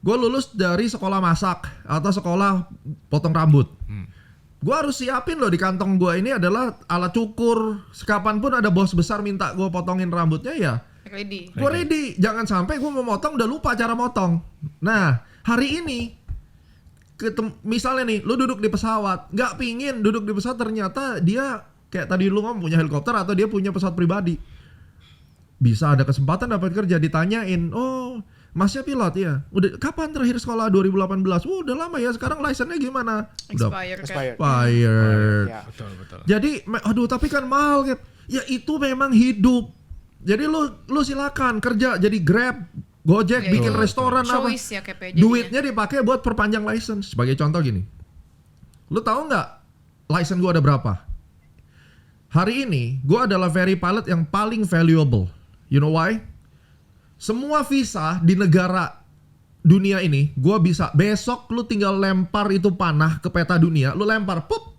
gue lulus dari sekolah masak atau sekolah potong rambut. Gue harus siapin loh di kantong gue ini adalah alat cukur. Kapanpun ada bos besar minta gue potongin rambutnya ya, Ready. gue ready. Jangan sampai gue mau motong udah lupa cara motong. Nah, hari ini misalnya nih, lu duduk di pesawat, nggak pingin duduk di pesawat, ternyata dia kayak tadi lu ngomong punya helikopter atau dia punya pesawat pribadi. Bisa ada kesempatan dapat kerja, ditanyain, oh masnya pilot ya? Udah kapan terakhir sekolah 2018? Udah lama ya, sekarang license-nya gimana? Udah Expired. expired. Ya. Betul. Jadi, aduh tapi kan mahal Cap. Ya itu memang hidup. Jadi lu silakan kerja jadi Grab, Gojek, Ya, bikin itu restoran apa. choice ya kayak jadinya. Duitnya dipakai buat perpanjang license. Sebagai contoh gini. Lu tahu nggak license gua ada berapa? Hari ini gua adalah ferry pilot yang paling valuable. You know why? Semua visa di negara dunia ini gua bisa. Besok lu tinggal lempar itu panah ke peta dunia, lu lempar, pup.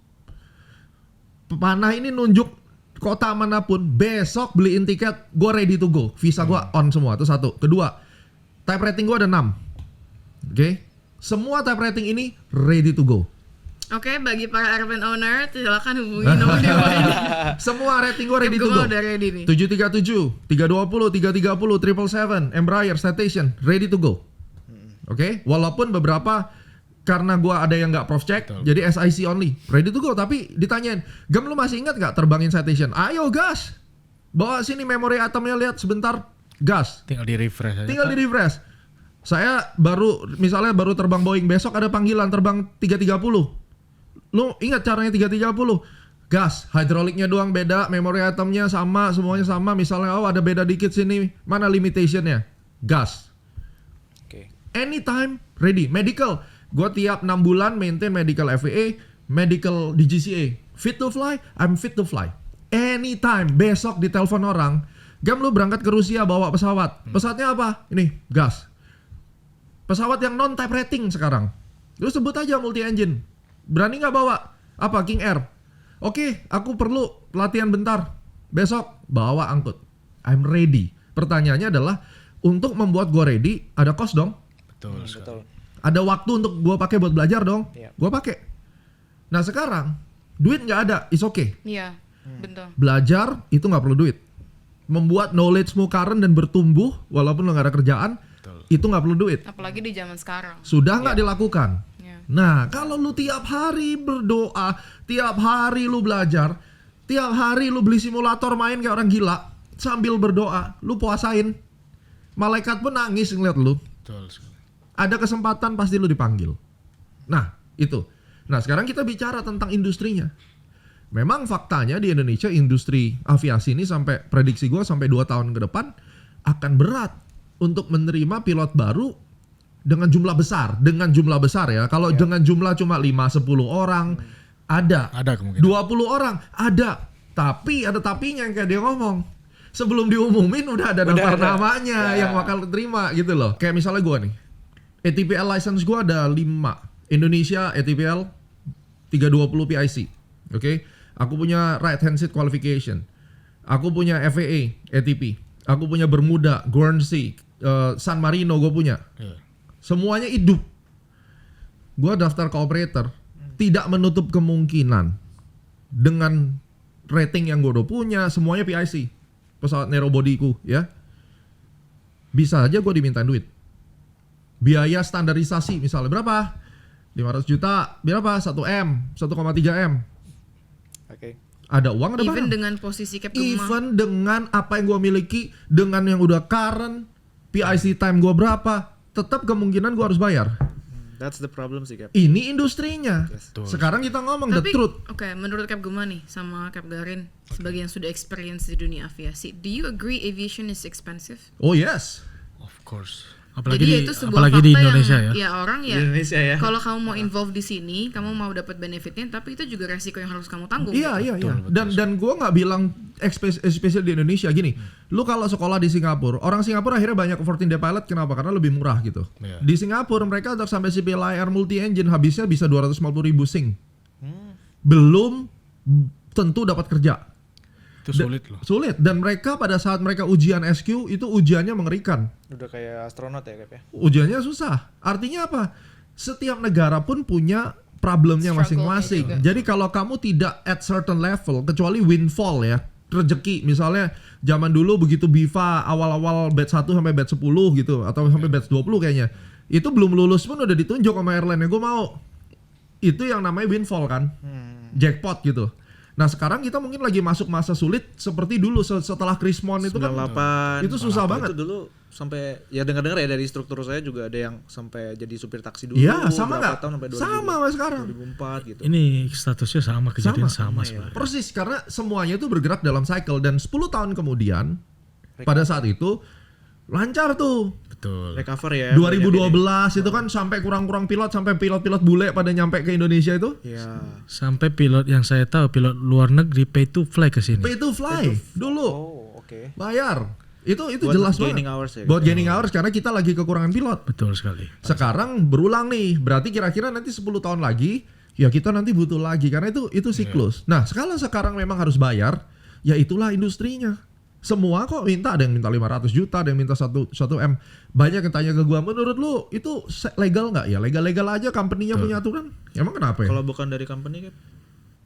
Panah ini nunjuk kota manapun, besok beliin tiket, gue ready to go. Visa gue on semua, itu satu. Kedua, type rating gue ada 6. Oke? Semua type rating ini ready to go. Oke, bagi para airplane owner silakan hubungi nomor di bawah ini. Semua rating gue ready to Gue go. udah ready nih. 737, 320, 330, 777, Embraer, Citation, ready to go. Oke? Walaupun beberapa karena gua ada yang nggak prof check, jadi SIC only, ready to go. Tapi ditanyain, Gem lu masih ingat nggak terbangin Citation? Ayo gas, bawa sini memori itemnya, lihat sebentar, gas. Tinggal di refresh aja. Tinggal di refresh. Saya misalnya baru terbang Boeing, besok ada panggilan terbang 330. Lu ingat caranya 330? Gas, hydrauliknya doang beda, memori itemnya sama, semuanya sama. Misalnya ada beda dikit sini, mana limitationnya? Gas. Oke. Anytime ready. Medical, gue tiap 6 bulan maintain medical FAA, medical DGCA. Fit to fly, I'm fit to fly. Anytime. Besok ditelepon orang, Gam lu berangkat ke Rusia bawa pesawat. Pesawatnya apa? Ini, gas. Pesawat yang non type rating sekarang. Lu sebut aja multi engine. Berani nggak bawa? Apa? King Air. Oke, aku perlu pelatihan bentar. Besok bawa angkut. I'm ready. Pertanyaannya adalah, untuk membuat gue ready, ada cost dong. Betul. sekali. Betul. Ada waktu untuk gue pakai buat belajar dong. Iya. Gue pakai. Nah sekarang duit nggak ada, it's okay. Iya, betul. Belajar itu nggak perlu duit. Membuat knowledge-mu current dan bertumbuh walaupun lo nggak ada kerjaan, itu nggak perlu duit. Apalagi di zaman sekarang. Sudah nggak dilakukan. Iya. Nah kalau lu tiap hari berdoa, tiap hari lu belajar, tiap hari lu beli simulator main kayak orang gila sambil berdoa, lu puasain, malaikat pun nangis ngeliat lu. Betul sekali. Ada kesempatan pasti lu dipanggil. Nah, itu. Nah, sekarang kita bicara tentang industrinya. Memang faktanya di Indonesia industri aviasi ini sampai prediksi gue sampai 2 tahun ke depan akan berat untuk menerima pilot baru dengan jumlah besar. Dengan jumlah besar ya. Kalau dengan jumlah cuma 5-10 orang ada. Ada kemungkinan. 20 orang ada. Tapi ada tapinya yang kayak dia ngomong. Sebelum diumumin udah ada daftar namanya yang bakal terima gitu loh. Kayak misalnya gue nih. ATPL license gue ada 5. Indonesia ATPL 320 PIC. Oke. Aku punya right hand seat qualification. Aku punya FAA ATP. Aku punya Bermuda, Guernsey, San Marino gue punya. Iya. Semuanya hidup. Gue daftar ke operator. Tidak menutup kemungkinan dengan rating yang gue udah punya, semuanya PIC. Pesawat narrow body-ku ya. Bisa aja gue diminta duit. Biaya standarisasi misalnya berapa? 500 juta, berapa? 1M, 1,3 M. Oke. Ada uang, ada Even barang. dengan posisi cap rumah. Even dengan apa yang gue miliki, dengan yang udah current, PIC time gue berapa, tetap kemungkinan gue harus bayar. That's the problem sih, Cap. Ini industrinya. Betul. Sekarang kita ngomong the Tapi truth. oke, menurut Cap Guma nih sama Cap Garin sebagai yang sudah experience di dunia aviasi, do you agree aviation is expensive? Oh yes. Of course. Jadi ya itu sebuah apalagi fakta di Indonesia yang ya. orang ya, Di Indonesia ya. kalau kamu mau involve di sini, kamu mau dapat benefitnya, tapi itu juga resiko yang harus kamu tanggung. Iya. Dan gue nggak bilang especially di Indonesia gini. Lu kalau sekolah di Singapura, orang Singapura akhirnya banyak 14-day pilot. Kenapa? Karena lebih murah gitu. Iya. Di Singapura mereka untuk sampai CPL Air multi engine habisnya bisa 250.000 Sing. Belum tentu dapat kerja. Itu sulit loh. Sulit. Dan mereka pada saat mereka ujian SQ itu ujiannya mengerikan. Udah kayak astronot ya, Cap ya. Ujiannya susah. Artinya apa? Setiap negara pun punya problemnya Struggle-nya masing-masing. juga. Jadi kalau kamu tidak at certain level, kecuali windfall ya, rezeki. Misalnya zaman dulu begitu BIFA awal-awal batch 1 sampai batch 10 gitu, atau sampai batch 20 kayaknya. Itu belum lulus pun udah ditunjuk sama airline yang gue mau. Itu yang namanya windfall kan. Jackpot gitu. Nah sekarang kita mungkin lagi masuk masa sulit seperti dulu setelah Krismon itu kan 98. itu susah banget. Itu dulu sampai ya dengar-dengar ya dari struktur saya juga ada yang sampai jadi supir taksi dulu. Iya, sama berapa nggak? tahun sampai 2000, Sama sama sekarang. 2004 gitu. Ini statusnya sama, kejadian sama sebenarnya. Persis, karena semuanya itu bergerak dalam cycle dan 10 tahun kemudian pada saat itu lancar tuh. Betul. Recover ya. 2012 itu kan sampai kurang-kurang pilot, sampai pilot-pilot bule pada nyampe ke Indonesia itu. Iya. Sampai pilot yang saya tahu, pilot luar negeri pay to fly ke sini. Pay to fly dulu. Oh, oke. Bayar. Itu Buat jelas gaining banget. hours ya, Buat gaining hours karena kita lagi kekurangan pilot. Betul sekali. Sekarang berulang nih. Berarti kira-kira nanti 10 tahun lagi ya kita nanti butuh lagi karena itu siklus. Nah, sekarang memang harus bayar, ya itulah industrinya. Semua kok minta, ada yang minta 500 juta, ada yang minta 1 M. Banyak yang tanya ke gua, menurut lu itu legal nggak? Ya legal-legal aja, company-nya punya aturan. Emang kenapa ya? Kalau bukan dari company kan.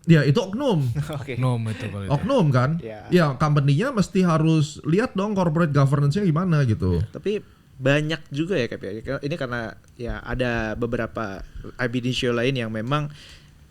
Ya itu oknum. Oke. Nom itu kalau itu. Oknum kan? Ya. Ya company-nya mesti harus lihat dong corporate governance-nya gimana gitu. Tapi banyak juga ya, Cap ya. Ini karena ya ada beberapa IBD show lain yang memang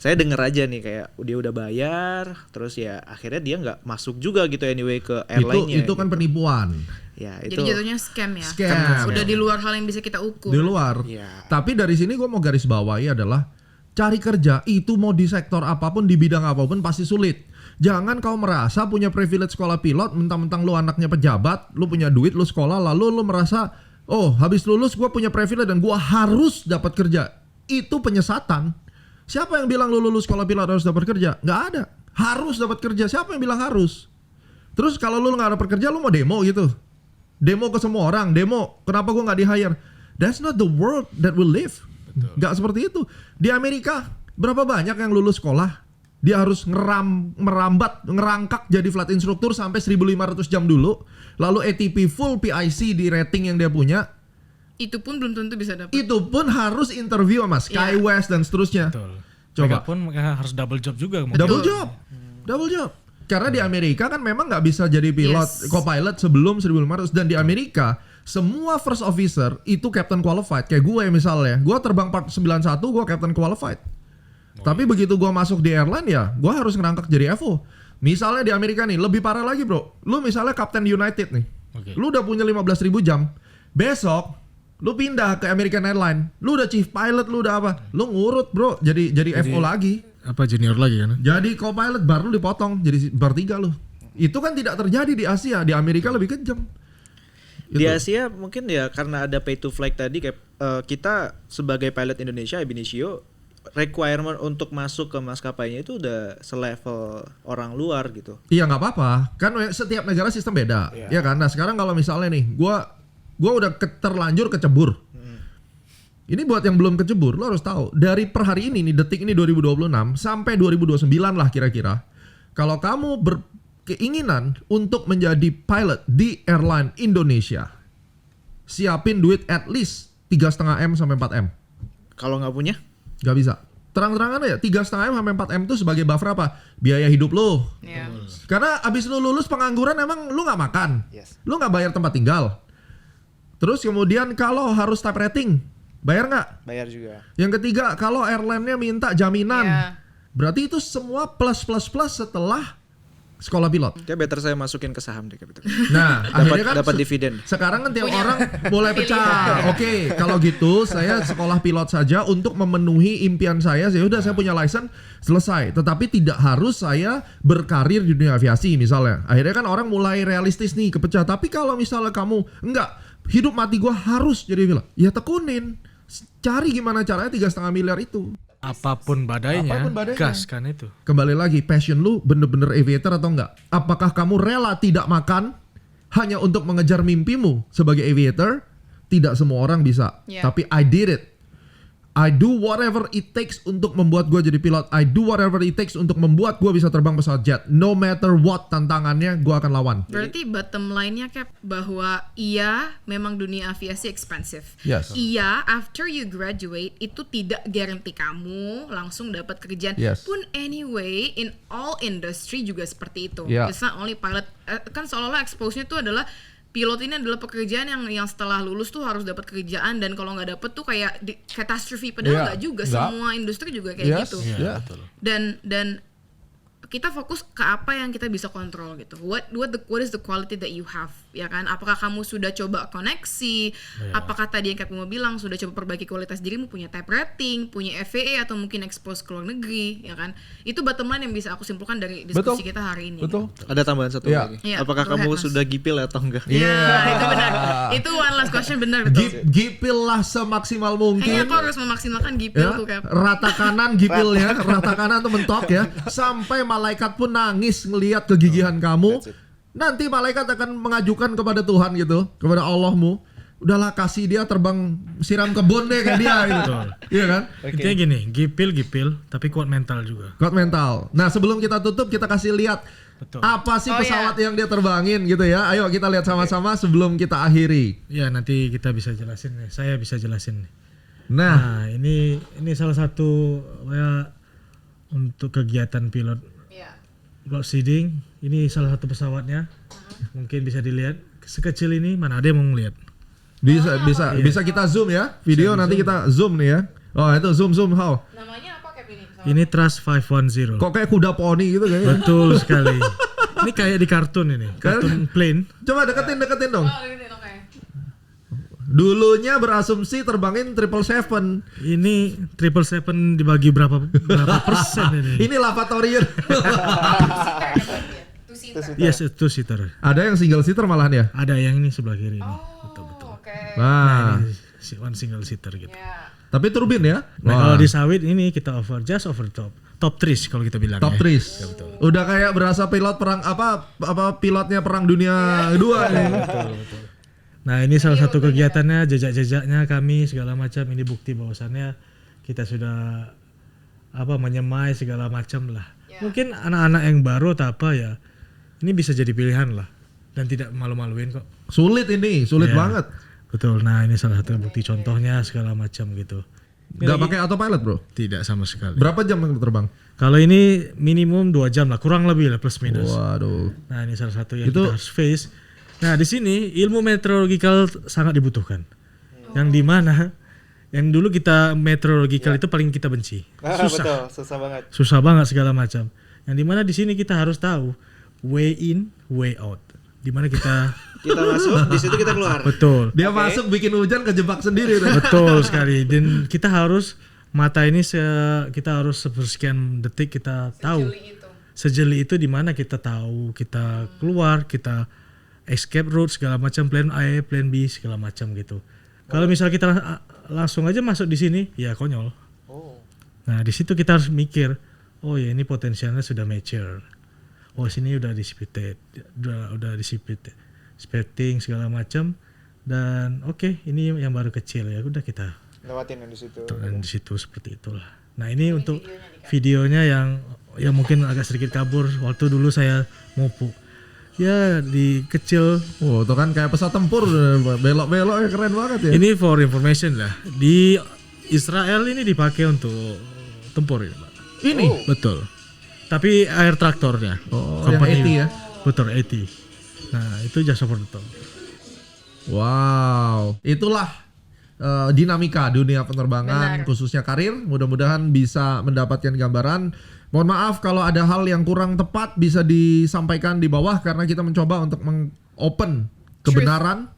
saya denger aja nih kayak dia udah bayar, terus ya akhirnya dia nggak masuk juga gitu anyway ke airline-nya. Itu kan penipuan. Ya Jadi itu. jatuhnya scam ya. Scam. Udah di luar hal yang bisa kita ukur. Di luar. Iya. Tapi dari sini gue mau garis bawahi adalah cari kerja itu mau di sektor apapun, di bidang apapun pasti sulit. Jangan kau merasa punya privilege sekolah pilot, mentang-mentang lu anaknya pejabat, lu punya duit, lu sekolah, lalu lu merasa, oh habis lulus gue punya privilege dan gue harus dapat kerja. Itu penyesatan. Siapa yang bilang lu lulus sekolah pilot harus dapat kerja? Nggak ada. Harus dapat kerja. Siapa yang bilang harus? Terus kalau lu nggak dapat kerja, lu mau demo gitu? Demo ke semua orang, demo. Kenapa gue nggak di hire? That's not the world that we live. Nggak seperti itu. Di Amerika, berapa banyak yang lulus sekolah? Dia harus ngerangkak jadi flight instructor sampai 1.500 jam dulu. Lalu ATP full PIC di rating yang dia punya. Itu pun belum tentu bisa dapat. Itu pun harus interview sama SkyWest dan seterusnya. Betul. Coba. Mereka pun harus double job juga. Double job. Karena di Amerika kan memang nggak bisa jadi pilot, co-pilot sebelum 1.500. Dan di Amerika semua first officer itu captain qualified. Kayak gue misalnya, gue terbang part 91, gue captain qualified. Tapi begitu gue masuk di airline ya, gue harus ngerangkak jadi FO. Misalnya di Amerika nih, lebih parah lagi bro. Lu misalnya Captain United nih, lu udah punya 15.000 jam. Besok lu pindah ke American Airlines, lu udah chief pilot, lu udah apa? Lu ngurut bro, jadi FO lagi. Apa junior lagi kan? Jadi co-pilot baru dipotong, jadi bar 3 lu. Itu kan tidak terjadi di Asia, di Amerika lebih kejam. Di Gitu. Asia mungkin ya karena ada pay to fly tadi kayak kita sebagai pilot Indonesia Indonesia requirement untuk masuk ke maskapainya itu udah selevel orang luar gitu. Iya nggak apa-apa, kan setiap negara sistem beda, ya kan. Nah sekarang kalau misalnya nih, gua udah terlanjur kecebur. Ini buat yang belum kecebur, lo harus tahu dari per hari ini nih, detik ini 2026 sampai 2029 lah kira-kira. Kalau kamu berkeinginan untuk menjadi pilot di airline Indonesia, siapin duit at least 3,5 M sampai 4 M. Kalau nggak punya? Gak bisa. Terang-terangan ya, 3,5 M sampai 4 M itu sebagai buffer apa? Biaya hidup lo. Iya. Karena abis lu lulus pengangguran emang lu nggak makan, lu nggak bayar tempat tinggal. Terus kemudian kalau harus type rating, bayar nggak? Bayar juga. Yang ketiga, kalau airline-nya minta jaminan, Iya. berarti itu semua plus setelah sekolah pilot. Kayak better saya masukin ke saham deh gitu. Nah, akhirnya kan Dapat dividen. sekarang kan tiap orang mulai pecah. Oke, kalau gitu saya sekolah pilot saja untuk memenuhi impian saya. Ya udah saya punya license, selesai. Tetapi tidak harus saya berkarir di dunia aviasi misalnya. Akhirnya kan orang mulai realistis nih, kepecah. Tapi kalau misalnya kamu enggak, hidup mati gua harus jadi pilot. Ya tekunin. Cari gimana caranya 3,5 miliar itu. Apapun badainya, gas kan itu. Kembali lagi, passion lu bener-bener aviator atau enggak? Apakah kamu rela tidak makan hanya untuk mengejar mimpimu sebagai aviator? Tidak semua orang bisa. Yeah. Tapi I did it. I do whatever it takes untuk membuat gue jadi pilot. I do whatever it takes untuk membuat gue bisa terbang pesawat jet. No matter what tantangannya, gue akan lawan. Berarti bottom line-nya Cap, bahwa iya memang dunia aviasi expensive. Yes. Iya, after you graduate itu tidak guarantee kamu langsung dapat kerjaan. Yes. Pun anyway, in all industry juga seperti itu. Yeah. It's not only pilot. Kan seolah-olah expose-nya itu adalah pilot ini adalah pekerjaan yang setelah lulus tuh harus dapat kerjaan, dan kalau nggak dapet tuh kayak katastrofi, padahal nggak juga. Semua industri juga kayak gitu. Yeah. Dan kita fokus ke apa yang kita bisa kontrol gitu. What is the quality that you have, ya kan? Apakah kamu sudah coba koneksi? Apakah tadi yang kamu mau bilang sudah coba perbaiki kualitas dirimu, punya type rating, punya FAA, atau mungkin expose ke luar negeri, ya kan? Itu bottom line yang bisa aku simpulkan dari diskusi kita hari ini. Betul. Ada tambahan satu Iya. lagi. Iya, Apakah go ahead, kamu Mas. sudah gipil atau enggak? Iya, itu benar. Itu one last question, benar betul. Gipil lah semaksimal Kayaknya mungkin. aku harus memaksimalkan gipil Ya, tuh Cap. rata kanan gipilnya, rata kanan tuh mentok ya, sampai malaikat pun nangis ngelihat kegigihan kamu. Nanti malaikat akan mengajukan kepada Tuhan gitu, kepada Allahmu, udahlah kasih dia terbang siram kebun deh kayak dia gitu. Iya kan? Intinya gini, gipil, tapi kuat mental juga. Kuat mental. Nah, sebelum kita tutup kita kasih lihat Betul. apa sih Oh, pesawat yang dia terbangin gitu ya. Ayo kita lihat sama-sama sebelum kita akhiri. Ya nanti kita bisa jelasin nih. Saya bisa jelasin nih. Nah, Nah ini salah satu ya untuk kegiatan pilot Iya. cloud seeding. Ini salah satu pesawatnya. Mungkin bisa dilihat. Sekecil ini mana ada yang mau ngeliat? bisa kita zoom ya. Video nanti kita zoom nih ya. Oh, itu zoom how. Namanya apa Cap ini? Ini Trust 510. Kok kayak kuda poni gitu kayaknya. Betul sekali. Ini kayak di kartun ini. Kartun plane. Coba deketin dong. Oh, gitu, oke. Dulunya berasumsi terbangin 777. Ini 777 dibagi berapa persen ini? Ini lavatorium. Yes, itu seater. Ada yang single seater malahan ya? Ada yang ini sebelah kiri ini. Oh, oke. Nah, One single seater gitu. Ya. tapi turbin ya. Nah, Wah, kalau di sawit ini kita just over top. Top 3 kalau kita bilang top ya. 3. Udah kayak berasa pilot perang apa pilotnya perang dunia kedua nih. Nah, ini salah satu kegiatannya, jejak-jejaknya kami segala macam, ini bukti bahwasannya kita sudah menyemai segala macam lah. Mungkin anak-anak yang baru atau apa ya, ini bisa jadi pilihan lah dan tidak malu-maluin kok. Sulit Ya, banget. Betul. Nah, ini salah satu bukti contohnya segala macam gitu. Gak pakai autopilot, Bro. Tidak sama sekali. Berapa jam yang terbang? Kalau ini minimum 2 jam lah, kurang lebih lah plus minus. Waduh. Nah, ini salah satu yang Itu- kita harus face. Nah, di sini ilmu meteorological sangat dibutuhkan. Yang dimana yang dulu kita meteorological itu paling kita benci. Betul, susah banget. Susah banget segala macam. Yang dimana di sini kita harus tahu way in, way out. Dimana kita Kita masuk, di situ kita keluar. betul, Dia masuk bikin hujan kejebak sendiri tuh. betul sekali. Dan kita harus mata ini kita harus sepersekian detik kita tahu. Sejeli itu dimana kita tahu, kita keluar, kita escape route segala macam, plan A, plan B segala macam gitu. Kalau misal kita langsung aja masuk di sini, ya konyol. Nah, di situ kita harus mikir, oh ya ini potensialnya sudah mature. Oh sini udah dissipated, udah dissipated, spreading segala macam. Dan oke, ini yang baru kecil ya, udah kita Lewatin yang di situ. dan di situ seperti itulah. Nah ini untuk videonya yang mungkin agak sedikit kabur waktu dulu saya mupu. Ya di kecil. Oh, itu kan kayak pesawat tempur belok-belok ya, keren banget ya. Ini for information lah. Di Israel ini dipakai untuk tempur ini, Pak. Ini. Betul. Tapi air traktornya. Oh, yang 80 ya. Betul, 80. Nah, itu just over the top. Wow, itulah dinamika dunia penerbangan Benar. khususnya karir. Mudah-mudahan bisa mendapatkan gambaran. Mohon maaf kalau ada hal yang kurang tepat bisa disampaikan di bawah karena kita mencoba untuk meng-open kebenaran,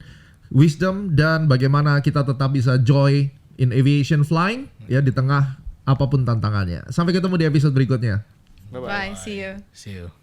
wisdom, dan bagaimana kita tetap bisa joy in aviation flying ya di tengah apapun tantangannya. Sampai ketemu di episode berikutnya. Bye-bye. Bye, see you. See you.